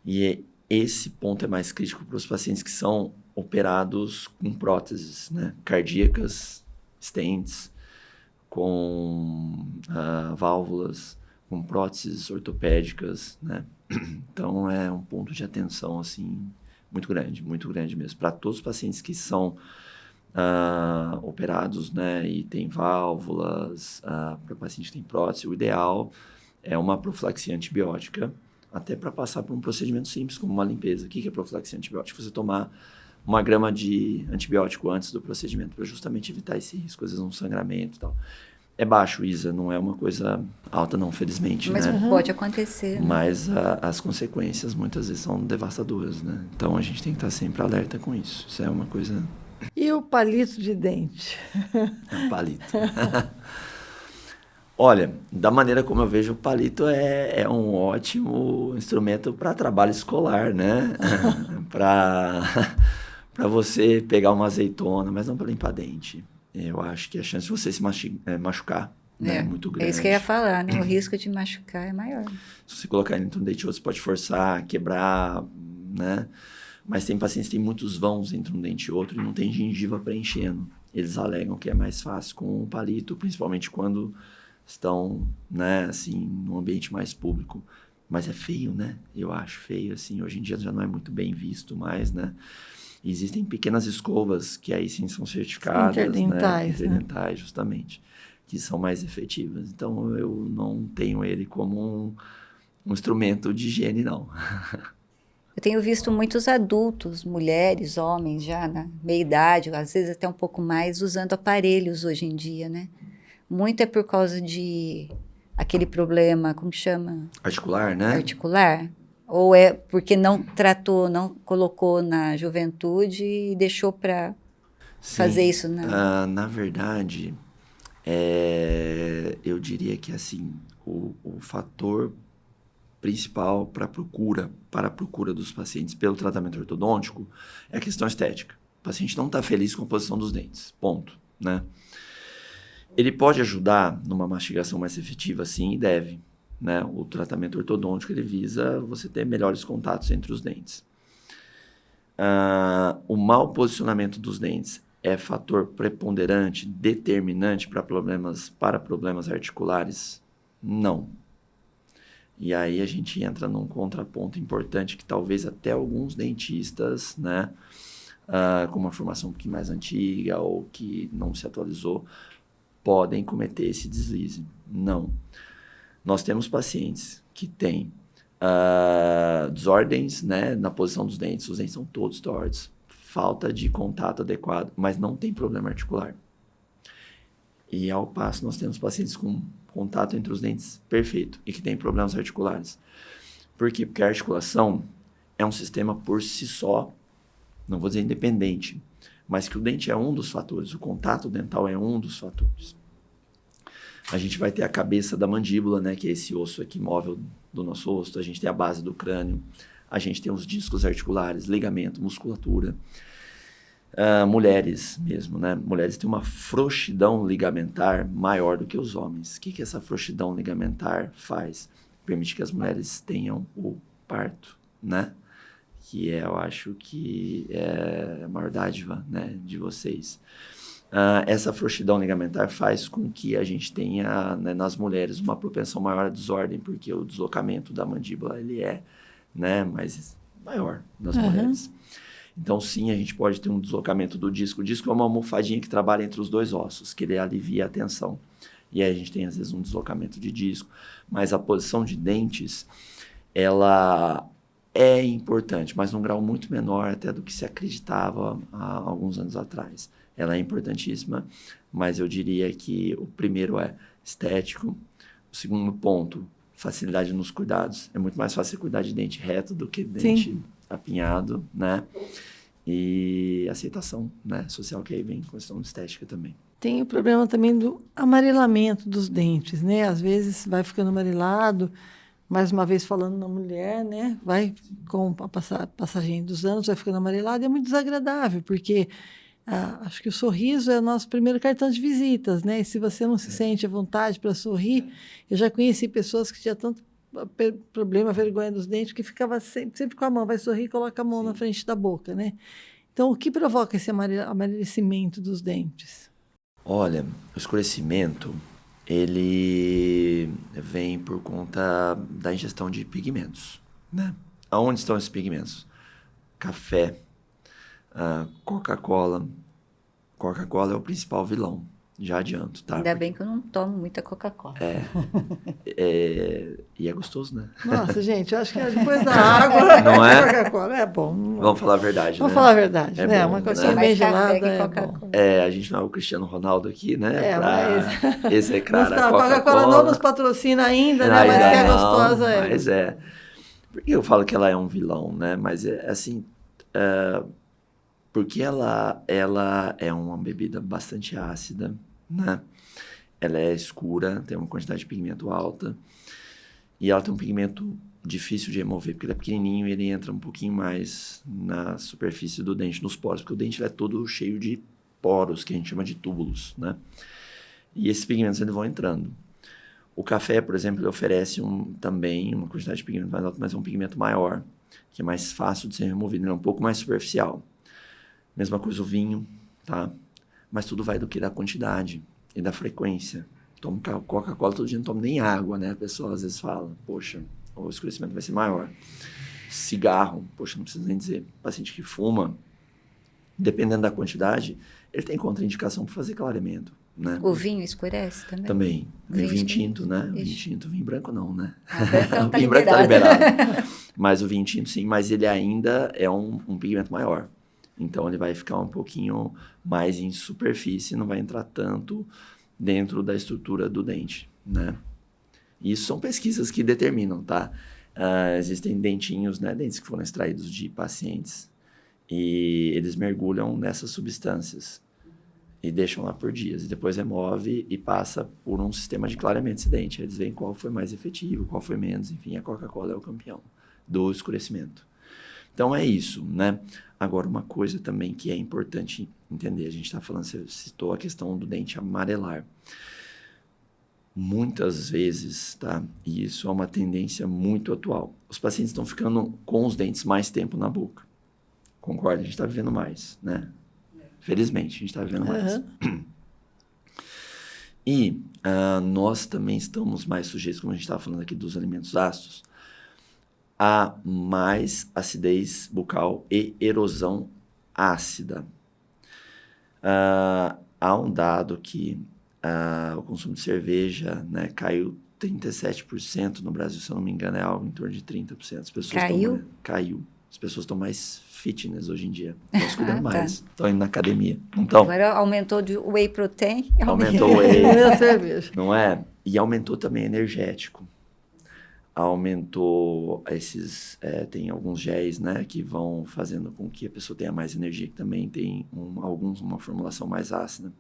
A: E esse ponto é mais crítico para os pacientes que são operados com próteses, né, cardíacas, stents, com válvulas, com próteses ortopédicas, né? Então, é um ponto de atenção, assim, muito grande mesmo. Para todos os pacientes que são operados, né, e tem válvulas, para paciente que tem prótese, o ideal é uma profilaxia antibiótica, até para passar por um procedimento simples, como uma limpeza. O que é profilaxia antibiótica? Você tomar 1 grama de antibiótico antes do procedimento, para justamente evitar esse risco, às vezes um sangramento e tal. É baixo, Isa, não é uma coisa alta não, felizmente,
C: mas
A: né?
C: pode acontecer. Né?
A: Mas as consequências muitas vezes são devastadoras, né? Então a gente tem que estar sempre alerta com isso. Isso é uma coisa...
B: E o palito de dente?
A: É um palito. Olha, da maneira como eu vejo, o palito é um ótimo instrumento para trabalho escolar, né? Para você pegar uma azeitona, mas não para limpar dente. Eu acho que a chance de você se machucar é muito grande.
C: É isso que eu ia falar, né? O risco de machucar é maior.
A: Se você colocar ele entre um dente e outro, você pode forçar, quebrar, né? Mas tem pacientes que têm muitos vãos entre um dente e outro e não tem gengiva preenchendo. Eles alegam que é mais fácil com o palito, principalmente quando estão, né, assim, num ambiente mais público. Mas é feio, né? Eu acho feio, assim. Hoje em dia já não é muito bem visto mais, né? Existem pequenas escovas que aí sim são certificadas,
B: interdentais,
A: né? Interdentais, justamente, que são mais efetivas. Então, eu não tenho ele como um instrumento de higiene, não.
C: Eu tenho visto muitos adultos, mulheres, homens já na meia-idade, às vezes até um pouco mais, usando aparelhos hoje em dia, né? Muito é por causa de aquele problema, como chama?
A: Articular, né?
C: Articular. Ou é porque não tratou, não colocou na juventude e deixou para fazer isso, né?
A: Na verdade, eu diria que assim, o fator principal para a procura dos pacientes pelo tratamento ortodôntico é a questão estética. O paciente não está feliz com a posição dos dentes, ponto, né? Ele pode ajudar numa mastigação mais efetiva, sim, e deve. Né? O tratamento ortodôntico ele visa você ter melhores contatos entre os dentes. O mau posicionamento dos dentes é fator preponderante, determinante para problemas articulares? Não. E aí a gente entra num contraponto importante que talvez até alguns dentistas, né, com uma formação um pouquinho mais antiga ou que não se atualizou, podem cometer esse deslize. Não. Nós temos pacientes que têm desordens, né, na posição dos dentes, os dentes são todos tortos, falta de contato adequado, mas não tem problema articular. E ao passo, nós temos pacientes com contato entre os dentes perfeito e que têm problemas articulares. Por quê? Porque a articulação é um sistema por si só, não vou dizer independente, mas que o dente é um dos fatores, o contato dental é um dos fatores. A gente vai ter a cabeça da mandíbula, né, que é esse osso aqui móvel do nosso rosto, a gente tem a base do crânio, a gente tem os discos articulares, ligamento, musculatura. Mulheres mesmo, né? Mulheres têm uma frouxidão ligamentar maior do que os homens. O que essa frouxidão ligamentar faz? Permite que as mulheres tenham o parto, né? Que eu acho que é a maior dádiva, né, de vocês. Essa frouxidão ligamentar faz com que a gente tenha, né, nas mulheres uma propensão maior à desordem, porque o deslocamento da mandíbula ele é, né, mais maior nas mulheres. Então, sim, a gente pode ter um deslocamento do disco. O disco é uma almofadinha que trabalha entre os dois ossos, que ele alivia a tensão. E aí a gente tem, às vezes, um deslocamento de disco. Mas a posição de dentes, ela é importante, mas num grau muito menor até do que se acreditava há alguns anos atrás. Ela é importantíssima, mas eu diria que o primeiro é estético. O segundo ponto, facilidade nos cuidados. É muito mais fácil cuidar de dente reto do que dente apinhado, né? E aceitação, né, social, que aí vem questão de estética também.
B: Tem o problema também do amarelamento dos dentes, né? Às vezes vai ficando amarelado, mais uma vez falando na mulher, né? Vai com a passagem dos anos, vai ficando amarelado e é muito desagradável, porque acho que o sorriso é o nosso primeiro cartão de visitas, né? E se você não se sente à vontade para sorrir, eu já conheci pessoas que tinham tanto problema, vergonha dos dentes, que ficava sempre com a mão, vai sorrir e coloca a mão na frente da boca, né? Então, o que provoca esse amarelecimento dos dentes?
A: Olha, o escurecimento, ele vem por conta da ingestão de pigmentos, né? Aonde estão esses pigmentos? Café, Coca-Cola. Coca-Cola é o principal vilão, já adianto, tá?
C: Ainda bem que eu não tomo muita Coca-Cola.
A: E é gostoso, né?
B: Nossa, gente, eu acho que depois da água,
A: não é?
B: Coca-Cola é bom.
A: Vamos falar a verdade,
B: Vamos
A: né?
B: falar a verdade,
A: É
B: né?
A: bom,
B: Uma
A: né?
B: coisa bem
C: Mais café
B: gelada
C: que
B: é
C: Coca-Cola.
B: bom.
A: A gente não é o Cristiano Ronaldo aqui, né?
B: Mas
A: Execrar a
B: a
A: Coca-Cola.
B: Coca-Cola não nos patrocina ainda, né? Mas que é gostosa.
A: Mas é. Por que eu falo que ela é um vilão, né? Mas é assim... porque ela é uma bebida bastante ácida, né? Ela é escura, tem uma quantidade de pigmento alta. E ela tem um pigmento difícil de remover, porque ele é pequenininho e ele entra um pouquinho mais na superfície do dente, nos poros, porque o dente ele é todo cheio de poros, que a gente chama de túbulos, né? E esses pigmentos eles vão entrando. O café, por exemplo, ele oferece também uma quantidade de pigmento mais alta, mas é um pigmento maior, que é mais fácil de ser removido, ele é um pouco mais superficial. Mesma coisa o vinho, tá? Mas tudo vai do que? Da quantidade e da frequência. Tomo Coca-Cola todo dia, não tomo nem água, né? A pessoa às vezes fala, poxa, o escurecimento vai ser maior. Cigarro, poxa, não preciso nem dizer. O paciente que fuma, dependendo da quantidade, ele tem contraindicação para fazer clareamento, né?
C: O vinho escurece também?
A: Também. Vinho tinto, né?
C: Ixi.
A: Vinho tinto, vinho branco não, né?
C: Branco não tá
A: vinho branco tá
C: liberado.
A: liberado. Mas o vinho tinto sim, mas ele ainda é um pigmento maior. Então, ele vai ficar um pouquinho mais em superfície, não vai entrar tanto dentro da estrutura do dente, né? Isso são pesquisas que determinam, tá? Existem dentinhos, né? Dentes que foram extraídos de pacientes e eles mergulham nessas substâncias e deixam lá por dias. E depois remove e passa por um sistema de clareamento desse dente. Eles veem qual foi mais efetivo, qual foi menos. Enfim, a Coca-Cola é o campeão do escurecimento. Então, é isso, né? Agora, uma coisa também que é importante entender, a gente está falando, você citou a questão do dente amarelar. Muitas vezes, tá? E isso é uma tendência muito atual. Os pacientes estão ficando com os dentes mais tempo na boca. Concorda? A gente está vivendo mais, né? Felizmente, a gente está vivendo mais. E nós também estamos mais sujeitos, como a gente estava falando aqui dos alimentos ácidos, a mais acidez bucal e erosão ácida. Há um dado que o consumo de cerveja, né, caiu 37% no Brasil, se eu não me engano, é algo em torno de 30%. As pessoas
C: Caiu?
A: Caiu. As pessoas estão mais fitness hoje em dia. Estão se cuidando
C: Tá.
A: mais. Estão indo na academia. Então,
C: Agora aumentou de whey protein.
A: aumentou o whey,
B: Primeira cerveja.
A: não é? E aumentou também energético. Aumentou esses... tem alguns géis, né? Que vão fazendo com que a pessoa tenha mais energia, que também tem alguns uma formulação mais ácida.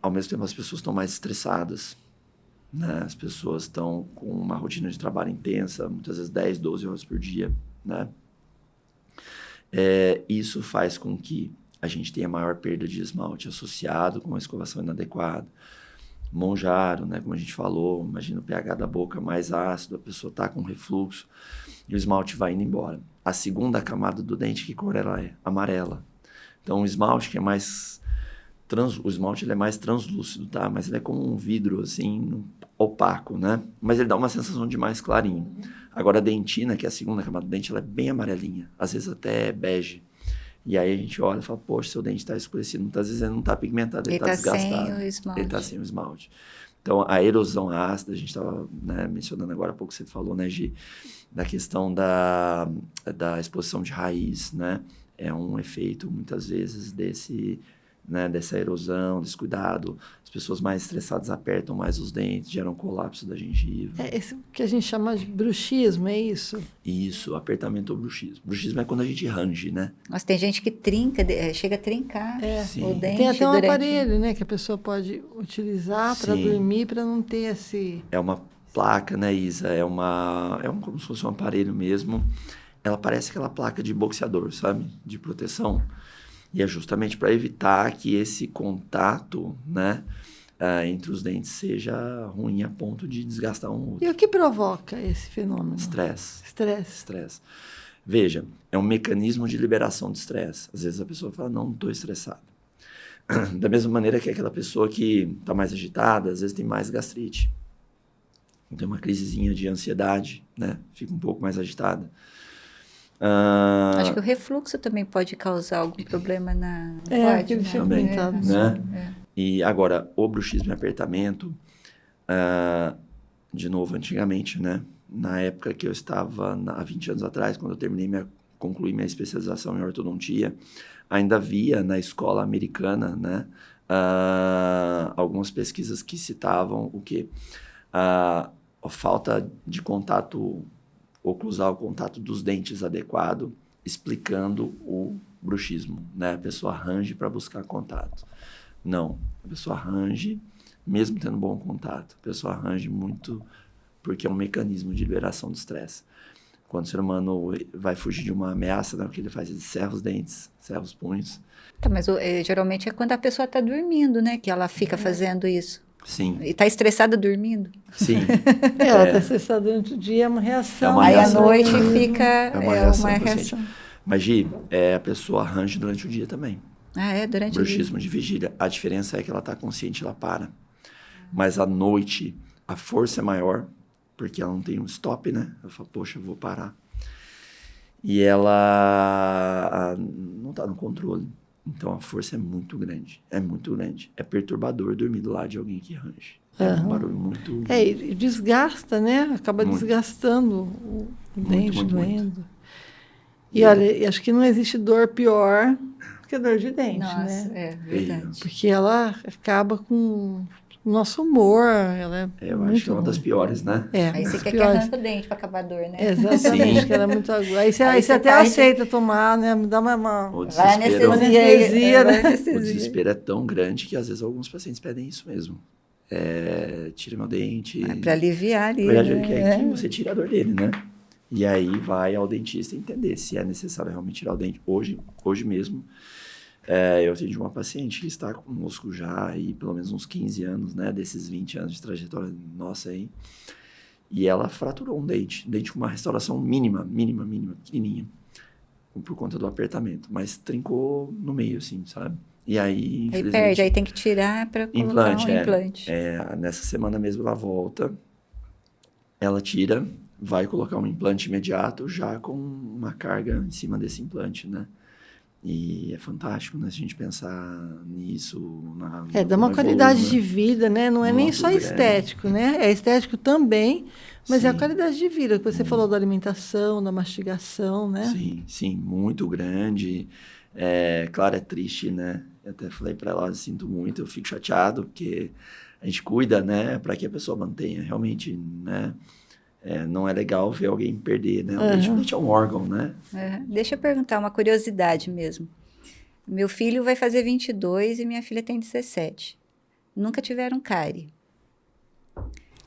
A: Ao mesmo tempo, as pessoas estão mais estressadas. Né? As pessoas estão com uma rotina de trabalho intensa, muitas vezes 10, 12 horas por dia, né? Isso faz com que a gente tenha maior perda de esmalte associado com uma escovação inadequada. Monjaro, né? Como a gente falou, imagina o pH da boca mais ácido, a pessoa está com refluxo e o esmalte vai indo embora. A segunda camada do dente, que cor ela é? Amarela. Então, o esmalte que é mais... O esmalte ele é mais translúcido, tá? Mas ele é como um vidro, assim, opaco, né? Mas ele dá uma sensação de mais clarinho. Agora, a dentina, que é a segunda camada do dente, ela é bem amarelinha. Às vezes até bege. E aí a gente olha e fala, poxa, seu dente está escurecido. Muitas vezes ele não está pigmentado, ele está desgastado.
C: Sem o esmalte.
A: Ele está sem o esmalte. Então, a erosão ácida, a gente estava mencionando agora há pouco, você falou, né, Gi? Da questão da exposição de raiz, né? É um efeito, muitas vezes, dessa erosão, desse cuidado. As pessoas mais estressadas apertam mais os dentes, geram colapso da gengiva.
B: É esse que a gente chama de bruxismo, é isso?
A: Isso, apertamento ou bruxismo. Bruxismo é quando a gente range, né?
C: Nossa, tem gente que trinca, chega a trincar
A: Sim.
C: o dente.
B: Tem até um
C: durante...
B: aparelho, né, que a pessoa pode utilizar para
A: Sim.
B: dormir, para não ter esse...
A: É uma placa, né, Isa? Como se fosse um aparelho mesmo. Ela parece aquela placa de boxeador, sabe? De proteção. E é justamente para evitar que esse contato, né, entre os dentes seja ruim a ponto de desgastar um outro.
B: E o que provoca esse fenômeno?
A: Estresse.
B: Estresse.
A: Veja, é um mecanismo de liberação de estresse. Às vezes a pessoa fala, não estou estressado. Da mesma maneira que aquela pessoa que está mais agitada, às vezes tem mais gastrite. Tem uma crisezinha de ansiedade, né? Fica um pouco mais agitada.
C: Acho que o refluxo também pode causar algum problema na...
B: Aquele
C: né?
A: também,
B: fermentado.
A: né? E agora, o bruxismo e apertamento, de novo, antigamente, né? Na época que eu estava, há 20 anos atrás, quando eu concluí minha especialização em ortodontia, ainda havia na escola americana, né? Algumas pesquisas que citavam o quê? A falta de contato oclusal, o contato dos dentes adequado, explicando o bruxismo, né? A pessoa range para buscar contato. Não, a pessoa range, mesmo tendo bom contato, a pessoa range muito porque é um mecanismo de liberação do estresse. Quando o ser humano vai fugir de uma ameaça, né, o que ele faz? Ele serra os dentes, serra os punhos.
C: Tá, mas geralmente é quando a pessoa está dormindo, né? Que ela fica fazendo isso.
A: Sim,
C: E está estressada dormindo.
A: sim.
B: Ela está estressada durante o dia, é uma reação.
A: É uma
C: Aí
A: reação.
C: à noite fica...
A: É uma reação
C: uma
A: consciente.
C: reação.
A: Mas, Gi, a pessoa range durante o dia também.
C: Durante o dia.
A: Bruxismo de vigília. A diferença é que ela está consciente, ela para. Mas à noite, a força é maior, porque ela não tem um stop, né? Ela fala, poxa, eu vou parar. E ela não está no controle. Então, a força é muito grande. É muito grande. É perturbador dormir do lado de alguém que range. É um barulho muito...
B: E desgasta, né? Acaba
A: Muito.
B: desgastando o dente,
A: muito,
B: doendo. E olha, acho que não existe dor pior que a dor de dente,
C: Nossa,
B: né?
C: verdade.
B: Porque ela acaba com o nosso humor, ela é
A: Eu
B: muito
A: acho que é uma das
B: ruim.
A: piores, né?
C: Aí você
B: das
C: quer que
B: piores.
C: arranque o dente para acabar a dor, né?
B: Exatamente,
A: Sim.
B: que ela é muito aguda. Aí
C: Aí
B: você
C: você
B: até
C: faz-
B: aceita tomar, né? Me dá uma...
A: O
C: Vai
A: desespero,
B: anestesia, né?
C: vai
A: o
C: anestesia.
A: desespero é tão grande que às vezes alguns pacientes pedem isso mesmo. Tira meu dente.
C: Para aliviar ali.
A: Na verdade, ele
C: né?
A: quer que você tire a dor dele, né? E aí vai ao dentista entender se é necessário realmente tirar o dente. Hoje mesmo, eu atendi uma paciente que está conosco já há pelo menos uns 15 anos, né? Desses 20 anos de trajetória nossa aí. E ela fraturou um dente com uma restauração mínima, pequenininha, por conta do apertamento. Mas trincou no meio, assim, sabe? E aí,
C: Aí
A: infelizmente...
C: perde, aí tem que tirar para colocar um implante.
A: Nessa semana mesmo ela volta, ela tira, vai colocar um implante imediato, já com uma carga em cima desse implante, né? E é fantástico, né? Se a gente pensar nisso.
B: Dá uma qualidade de vida, né? Não é nem
A: muito
B: só
A: grande.
B: estético, né? É estético também, mas é a
A: Sim.
B: qualidade de vida, que você falou da alimentação, da mastigação, né?
A: Sim, muito grande. Claro, é triste, né? Eu até falei para ela, sinto muito, eu fico chateado, porque a gente cuida, né? Para que a pessoa mantenha, realmente, né? Não é legal ver alguém perder, né? O leite é um órgão, né?
C: Deixa eu perguntar uma curiosidade mesmo. Meu filho vai fazer 22 e minha filha tem 17. Nunca tiveram cárie.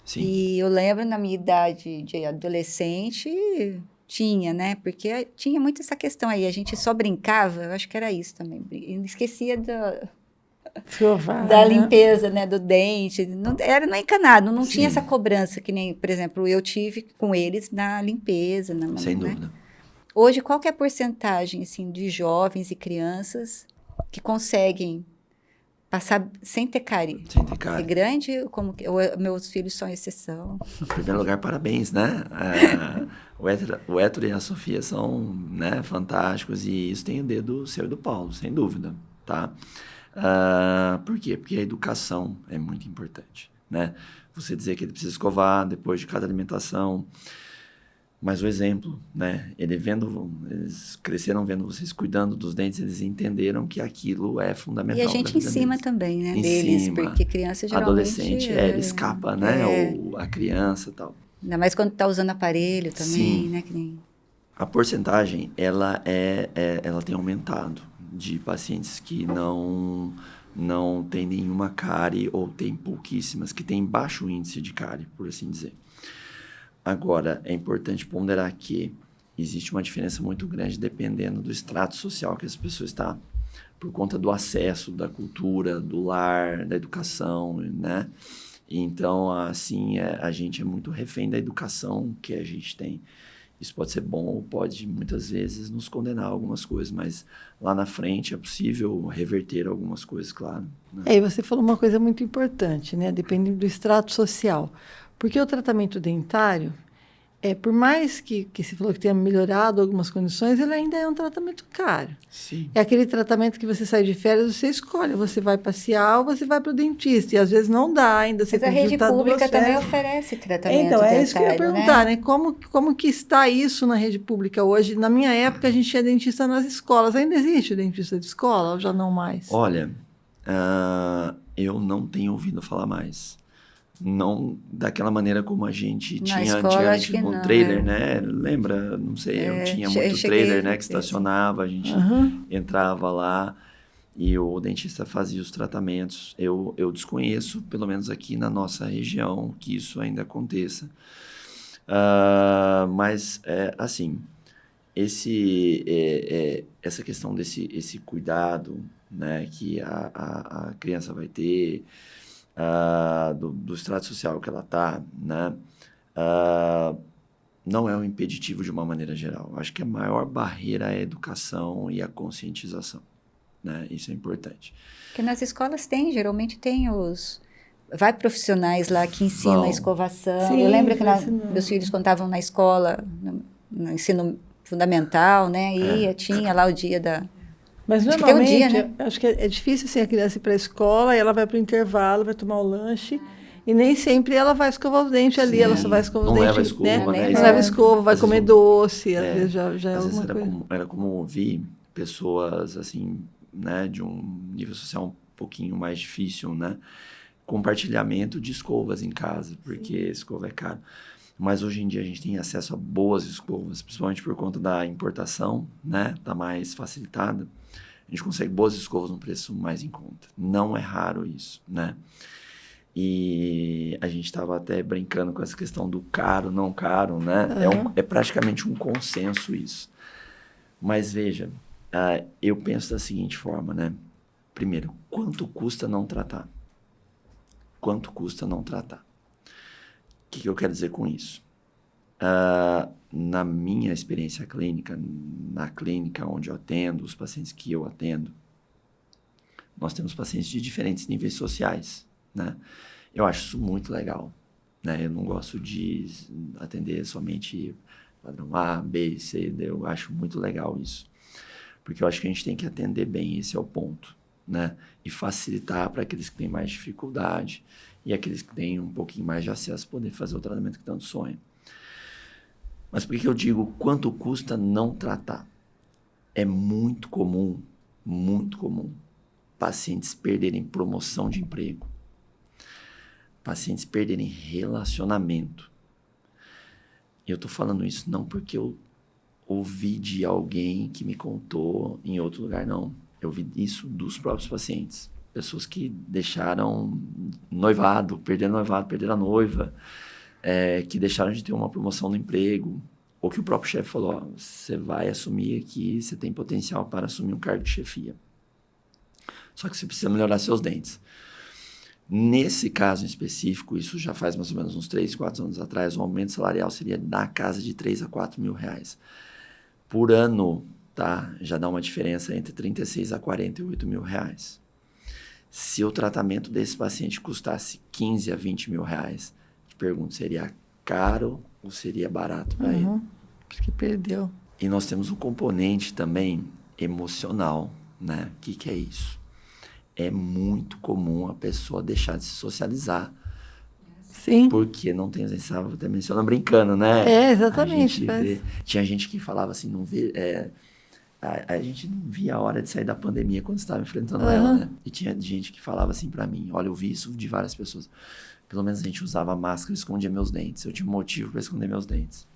A: Sim.
C: E eu lembro na minha idade de adolescente, tinha, né? Porque tinha muito essa questão aí. A gente só brincava, eu acho que era isso também. Esquecia
B: Escovar,
C: da
B: né?
C: limpeza, né? Do dente. Não, era no encanado, não tinha
A: Sim.
C: essa cobrança que nem, por exemplo, eu tive com eles na limpeza.
A: Sem
C: né?
A: dúvida.
C: Hoje, qual que é a porcentagem assim, de jovens e crianças que conseguem passar sem ter cárie?
A: Sem ter
C: É
A: cárie.
C: grande? Ou meus filhos são exceção?
A: Em primeiro lugar, parabéns, né? O Héctor e a Sofia são, né, fantásticos e isso tem o dedo seu do Paulo, sem dúvida, tá? Por quê? Porque a educação é muito importante, né? Você dizer que ele precisa escovar depois de cada alimentação, mas o exemplo, né? Eles cresceram vendo vocês cuidando dos dentes, eles entenderam que aquilo é fundamental.
C: E a gente
A: da vida
C: ensina
A: deles.
C: também, né?
A: Ensina.
C: Deles, porque criança geralmente...
A: Adolescente, ele escapa, né? Ou a criança e tal.
C: Ainda mais quando tá usando aparelho também,
A: Sim.
C: né? Que nem...
A: A porcentagem, ela tem aumentado de pacientes que não tem nenhuma cárie ou tem pouquíssimas, que tem baixo índice de cárie, por assim dizer. Agora, é importante ponderar que existe uma diferença muito grande dependendo do extrato social que as pessoas estão, por conta do acesso, da cultura, do lar, da educação, né? Então, assim, a gente é muito refém da educação que a gente tem. Isso pode ser bom ou pode, muitas vezes, nos condenar a algumas coisas, mas lá na frente é possível reverter algumas coisas, claro. Né?
B: E você falou uma coisa muito importante, né? Dependendo do extrato social. Porque o tratamento dentário, por mais que você falou que tenha melhorado algumas condições, ele ainda é um tratamento caro.
A: Sim.
B: É aquele tratamento que você sai de férias, você escolhe, você vai passear ou você vai para o dentista. E às vezes não dá ainda. Você
C: Mas a
B: tem que
C: rede
B: juntar
C: pública
B: duas
C: também
B: férias.
C: oferece tratamento
B: Então, é isso que eu ia
C: dentário,
B: perguntar,
C: né?
B: né? Como que está isso na rede pública hoje? Na minha época, a gente tinha dentista nas escolas. Ainda existe o dentista de escola ou já não mais?
A: Olha, eu não tenho ouvido falar mais. Não daquela maneira como a gente
C: Na
A: tinha
C: escola,
A: antigamente
C: acho que
A: com
C: não,
A: trailer, né? Lembra? Não sei, eu tinha muito trailer, né? Que estacionava, a gente entrava lá e o dentista fazia os tratamentos. Eu desconheço, pelo menos aqui na nossa região, que isso ainda aconteça. Mas, assim, essa questão esse cuidado, né? Que a criança vai ter... do extrato social que ela está, né? Não é um impeditivo de uma maneira geral. Acho que a maior barreira é a educação e a conscientização, né? Isso é importante.
C: Porque nas escolas geralmente tem vai profissionais lá que ensinam a escovação.
B: Sim,
C: eu lembro que
B: ensinam.
C: meus filhos, quando estavam na escola, no ensino fundamental, né? Tinha lá o dia da...
B: Mas
C: Acho que tem um
B: normalmente,
C: dia, né?
B: acho que é difícil assim, a criança ir para a escola, e ela vai para o intervalo, vai tomar o lanche, e nem sempre ela vai escovar os dentes ali, ela só vai escovar os
A: Não
B: dentes.
A: leva escova, né?
B: Não leva escova, vai
A: Às
B: comer
A: vezes
B: doce, às vezes já é
A: às vezes
B: alguma coisa.
A: era como ouvir pessoas, assim, né? De um nível social um pouquinho mais difícil, né? Compartilhamento de escovas em casa, porque escova é caro. Mas hoje em dia a gente tem acesso a boas escovas, principalmente por conta da importação, né? Tá mais facilitada. A gente consegue boas escovas num preço mais em conta. Não é raro isso, né? E a gente estava até brincando com essa questão do caro, não caro, né? É praticamente um consenso isso. Mas veja, eu penso da seguinte forma, né? Primeiro, quanto custa não tratar? Quanto custa não tratar? O que eu quero dizer com isso? Na minha experiência clínica, na clínica onde eu atendo, os pacientes que eu atendo, nós temos pacientes de diferentes níveis sociais, né? Eu acho isso muito legal, né? Eu não gosto de atender somente padrão A, B, C, D, eu acho muito legal isso. Porque eu acho que a gente tem que atender bem, esse é o ponto, né? E facilitar para aqueles que têm mais dificuldade e aqueles que têm um pouquinho mais de acesso poder fazer o tratamento que tanto sonham. Mas por que eu digo quanto custa não tratar? É muito comum pacientes perderem promoção de emprego, pacientes perderem relacionamento. E eu tô falando isso não porque eu ouvi de alguém que me contou em outro lugar, não. Eu vi isso dos próprios pacientes. Pessoas que deixaram noivado, perderam a noiva, que deixaram de ter uma promoção no emprego, ou que o próprio chefe falou, ó, você vai assumir aqui, você tem potencial para assumir um cargo de chefia. Só que você precisa melhorar seus dentes. Nesse caso em específico, isso já faz mais ou menos uns 3, 4 anos atrás, o aumento salarial seria da casa de 3 a 4 mil reais. Por ano, tá? Já dá uma diferença entre 36 a 48 mil reais. Se o tratamento desse paciente custasse 15 a 20 mil reais, te pergunto, seria caro ou seria barato para ele?
B: Porque perdeu.
A: E nós temos um componente também emocional, né? O que é isso? É muito comum a pessoa deixar de se socializar.
B: Sim.
A: Porque não tem, você estava até mencionando brincando, né?
B: Exatamente.
A: Tinha gente que falava assim, não vê, a gente não via a hora de sair da pandemia quando estava enfrentando ela, né? E tinha gente que falava assim para mim, olha, eu vi isso de várias pessoas. Pelo menos a gente usava máscara e escondia meus dentes. Eu tinha um motivo para esconder meus dentes.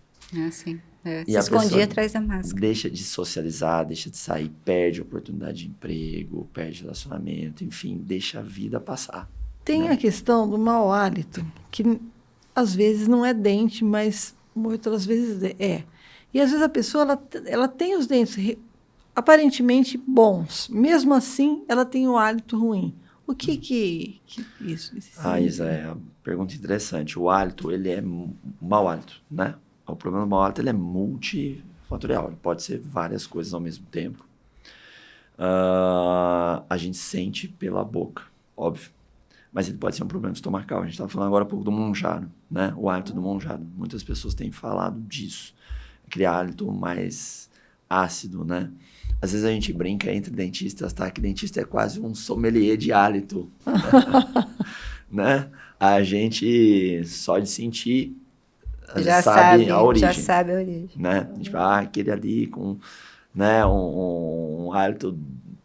C: Sim. Se
A: E a
C: escondia
A: pessoa
C: atrás da máscara.
A: deixa de socializar, deixa de sair, perde oportunidade de emprego, perde relacionamento, enfim, deixa a vida passar.
B: Tem a questão do mau hálito, que às vezes não é dente, mas muitas vezes é. E às vezes a pessoa ela tem os dentes aparentemente bons, mesmo assim ela tem o hálito ruim. O que isso significa?
A: Isa, é uma pergunta interessante. O hálito, ele é mau hálito, né? O problema do mau hálito, ele é multifatorial. Ele pode ser várias coisas ao mesmo tempo. A gente sente pela boca, óbvio. Mas ele pode ser um problema estomacal. A gente estava falando agora há pouco do monjaro, né? O hálito do monjaro. Muitas pessoas têm falado disso. Aquele hálito mais ácido, né? Às vezes a gente brinca entre dentistas, tá? Que dentista é quase um sommelier de hálito. Né? A gente, só de sentir,
C: já
A: sabe a origem.
C: Já sabe a origem.
A: Né? Tipo, aquele ali com, né, um hálito,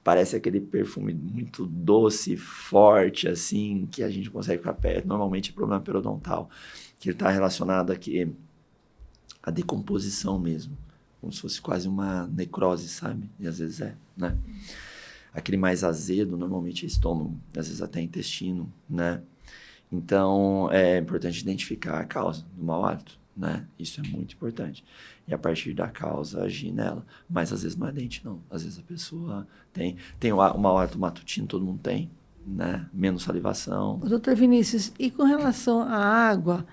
A: parece aquele perfume muito doce, forte, assim, que a gente consegue ficar perto. Normalmente é problema periodontal, que ele está relacionado aqui à decomposição mesmo. Como se fosse quase uma necrose, sabe? E às vezes né? Aquele mais azedo, normalmente é estômago, às vezes até intestino, né? Então, é importante identificar a causa do mau hálito, né? Isso é muito importante. E a partir da causa, agir nela. Mas às vezes não é dente, não. Às vezes a pessoa tem o mau hálito matutino, todo mundo tem, né? Menos salivação.
B: Doutor Vinícius, e com relação à água,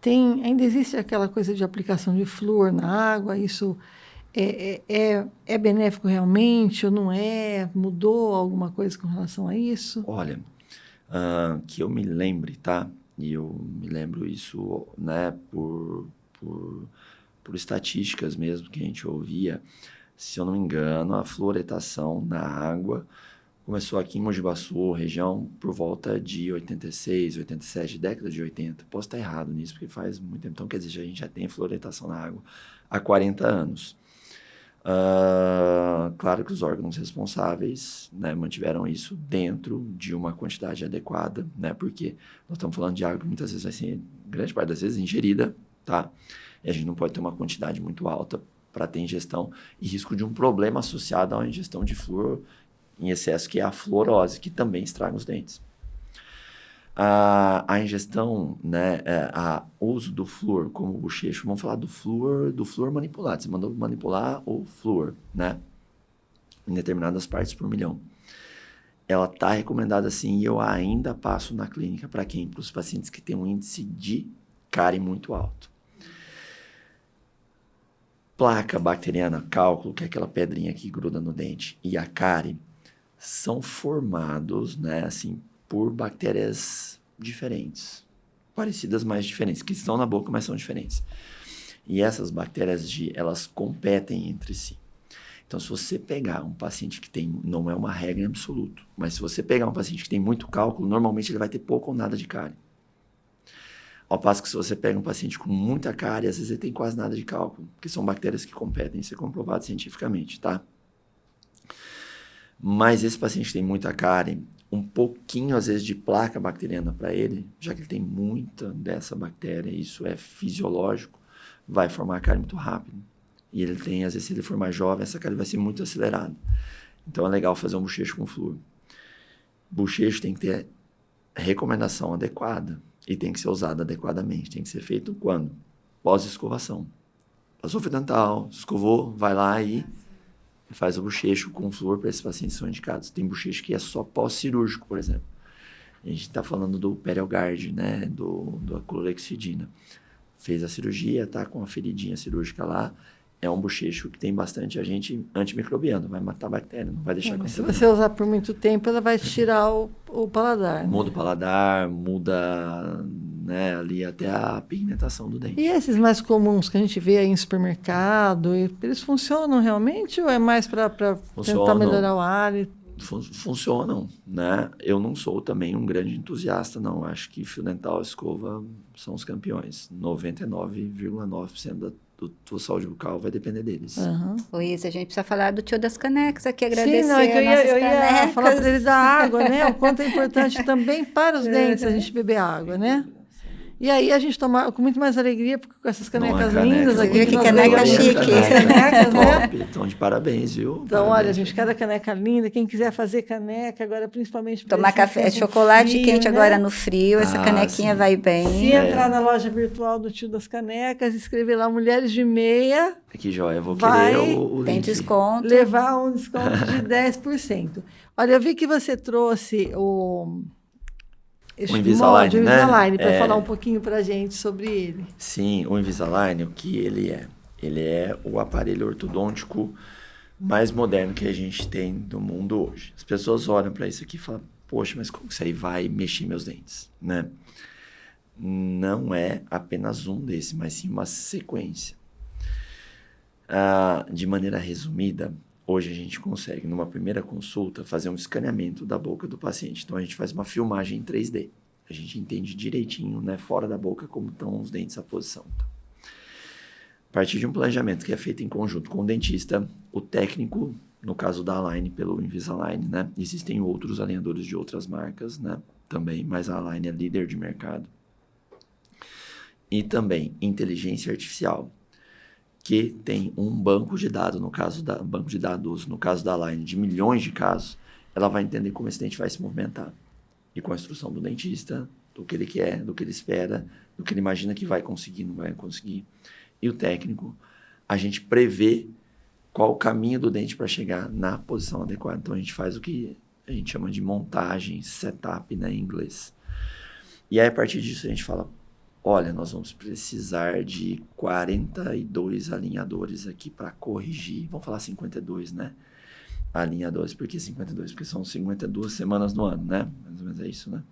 B: ainda existe aquela coisa de aplicação de flúor na água? Isso é benéfico realmente ou não é? Mudou alguma coisa com relação a isso?
A: Olha, que eu me lembre, tá? E eu me lembro isso, né, por estatísticas mesmo que a gente ouvia. Se eu não me engano, a fluoretação na água começou aqui em Mogi Guaçu, região, por volta de 86, 87, década de 80. Posso estar errado nisso, porque faz muito tempo. Então, quer dizer, a gente já tem fluoretação na água há 40 anos. Claro que os órgãos responsáveis, né, mantiveram isso dentro de uma quantidade adequada, né, porque nós estamos falando de água que muitas vezes vai ser, grande parte das vezes, ingerida, tá? E a gente não pode ter uma quantidade muito alta para ter ingestão e risco de um problema associado à ingestão de flúor em excesso, que é a fluorose, que também estraga os dentes. A ingestão, né, o uso do flúor como bochecho, vamos falar do flúor manipulado. Você mandou manipular o flúor, né, em determinadas partes por milhão. Ela está recomendada assim, e eu ainda passo na clínica para quem? Para os pacientes que têm um índice de cárie muito alto. Placa bacteriana, cálculo, que é aquela pedrinha que gruda no dente, e a cárie são formados, né, assim, por bactérias diferentes, parecidas, mas diferentes, que estão na boca, mas são diferentes. E essas bactérias, elas competem entre si. Então, se você pegar um paciente que tem, não é uma regra em absoluto, mas se você pegar um paciente que tem muito cálculo, normalmente ele vai ter pouco ou nada de cárie. Ao passo que se você pega um paciente com muita cárie, às vezes ele tem quase nada de cálculo, porque são bactérias que competem, isso é comprovado cientificamente, tá? Mas esse paciente que tem muita cárie, um pouquinho, às vezes, de placa bacteriana para ele, já que ele tem muita dessa bactéria, isso é fisiológico, vai formar cárie muito rápido. E ele tem, às vezes, se ele for mais jovem, essa cárie vai ser muito acelerada. Então, é legal fazer um bochecho com flúor. Bochecho tem que ter recomendação adequada e tem que ser usado adequadamente. Tem que ser feito quando? Pós-escovação. Passou fio dental, escovou, vai lá e faz o bochecho com flúor para esses pacientes que são indicados. Tem bochecho que é só pós-cirúrgico, por exemplo. A gente está falando do Periogard, né, da clorexidina. Fez a cirurgia, tá com a feridinha cirúrgica lá. É um bochecho que tem bastante agente antimicrobiano, vai matar a bactéria, não vai deixar
B: Se
A: crescer.
B: você usar por muito tempo, ela vai tirar o paladar. Né?
A: Muda o paladar, muda, né, ali até a pigmentação do dente.
B: E esses mais comuns que a gente vê aí em supermercado, eles funcionam realmente ou é mais para tentar melhorar o hálito?
A: Funcionam, né? Eu não sou também um grande entusiasta, não. Acho que fio dental e escova são os campeões. 99,9% da tua saúde bucal vai depender deles.
B: Uhum.
C: Luiz, a gente precisa falar do tio das canecas aqui, agradecer.
B: Sim, não, é que eu ia
C: canecas.
B: falar para ele da água, né? O quanto é importante também para os dentes a gente beber água, né? E aí a gente toma com muito mais alegria, porque com essas canecas lindas aqui.
C: Viu que caneca chique.
B: Canecas, né?
A: Top, então de parabéns, viu?
B: Então,
A: Parabéns.
B: olha, gente, cada caneca linda. Quem quiser fazer caneca, agora principalmente...
C: Tomar café, chocolate
B: frio,
C: quente
B: né?
C: agora no frio, essa canequinha
A: sim.
C: vai bem.
B: Se entrar na loja virtual do Tio das Canecas, escrever lá Mulheres de Meia,
A: Que joia, eu vou
B: Vai,
A: querer o
C: Tem
A: link.
C: desconto.
B: levar um desconto de 10%. Olha, eu vi que você trouxe o
A: Invisalign, né?
B: Invisalign, para
A: É.
B: falar um pouquinho para a gente sobre ele.
A: Sim, o Invisalign, o que ele é? Ele é o aparelho ortodôntico mais moderno que a gente tem do mundo hoje. As pessoas olham para isso aqui e falam, poxa, mas como que isso aí vai mexer meus dentes, né? Não é apenas um desse, mas sim uma sequência. De maneira resumida, hoje a gente consegue, numa primeira consulta, fazer um escaneamento da boca do paciente. Então, a gente faz uma filmagem em 3D. A gente entende direitinho, né, fora da boca, como estão os dentes, a posição. A partir de um planejamento que é feito em conjunto com o dentista, o técnico, no caso da Align, pelo Invisalign, né? Existem outros alinhadores de outras marcas, né? Também, mas a Align é líder de mercado. E também inteligência artificial, que tem um banco de dados, no caso da Align, de milhões de casos, ela vai entender como esse dente vai se movimentar. E com a instrução do dentista, do que ele quer, do que ele espera, do que ele imagina que vai conseguir, não vai conseguir. E o técnico, a gente prevê qual o caminho do dente para chegar na posição adequada. Então, a gente faz o que a gente chama de montagem, setup, né, em inglês. E aí, a partir disso, a gente fala, olha, nós vamos precisar de 42 alinhadores aqui para corrigir. Vamos falar 52, né? Alinhadores. Por que 52? Porque são 52 semanas no ano, né? Mais ou menos é isso, né?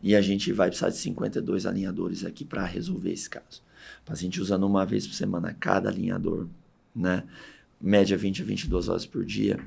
A: E a gente vai precisar de 52 alinhadores aqui para resolver esse caso. O paciente usando uma vez por semana cada alinhador, né? Média 20 a 22 horas por dia.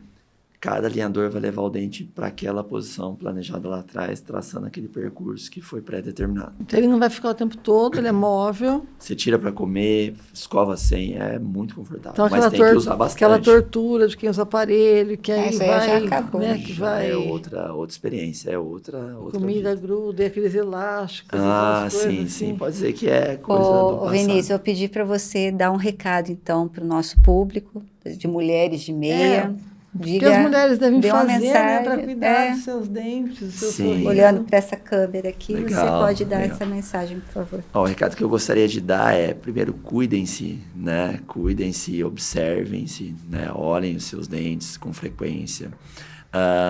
A: Cada alinhador vai levar o dente para aquela posição planejada lá atrás, traçando aquele percurso que foi pré-determinado.
B: Então, ele não vai ficar o tempo todo, ele é móvel.
A: Você tira para comer, escova sem, é muito confortável.
B: Então,
A: mas tem que usar bastante.
B: aquela tortura de quem usa aparelho, que aí
C: Isso aí
B: vai...
C: já acabou.
B: Né, que
A: Já
B: vai
A: é outra experiência, é outra
B: comida
A: vida.
B: gruda, e aqueles elásticos,
A: Ah,
B: aquelas coisas
A: sim,
B: assim.
A: sim. Pode dizer que é coisa do
C: Ô,
A: passado.
C: Vinícius, eu pedi para você dar um recado, então, para o nosso público, de mulheres de meia.
B: Porque as mulheres devem
C: dê uma
B: fazer, né, para
C: mensagem,
B: cuidar dos seus dentes, do seu
A: Sim.
B: sorriso.
C: Olhando para essa câmera aqui, você
A: Legal,
C: pode dar
A: legal.
C: essa mensagem, por favor.
A: Ó, o recado que eu gostaria de dar é, primeiro, cuidem-se, né? Cuidem-se, observem-se, né? Olhem os seus dentes com frequência.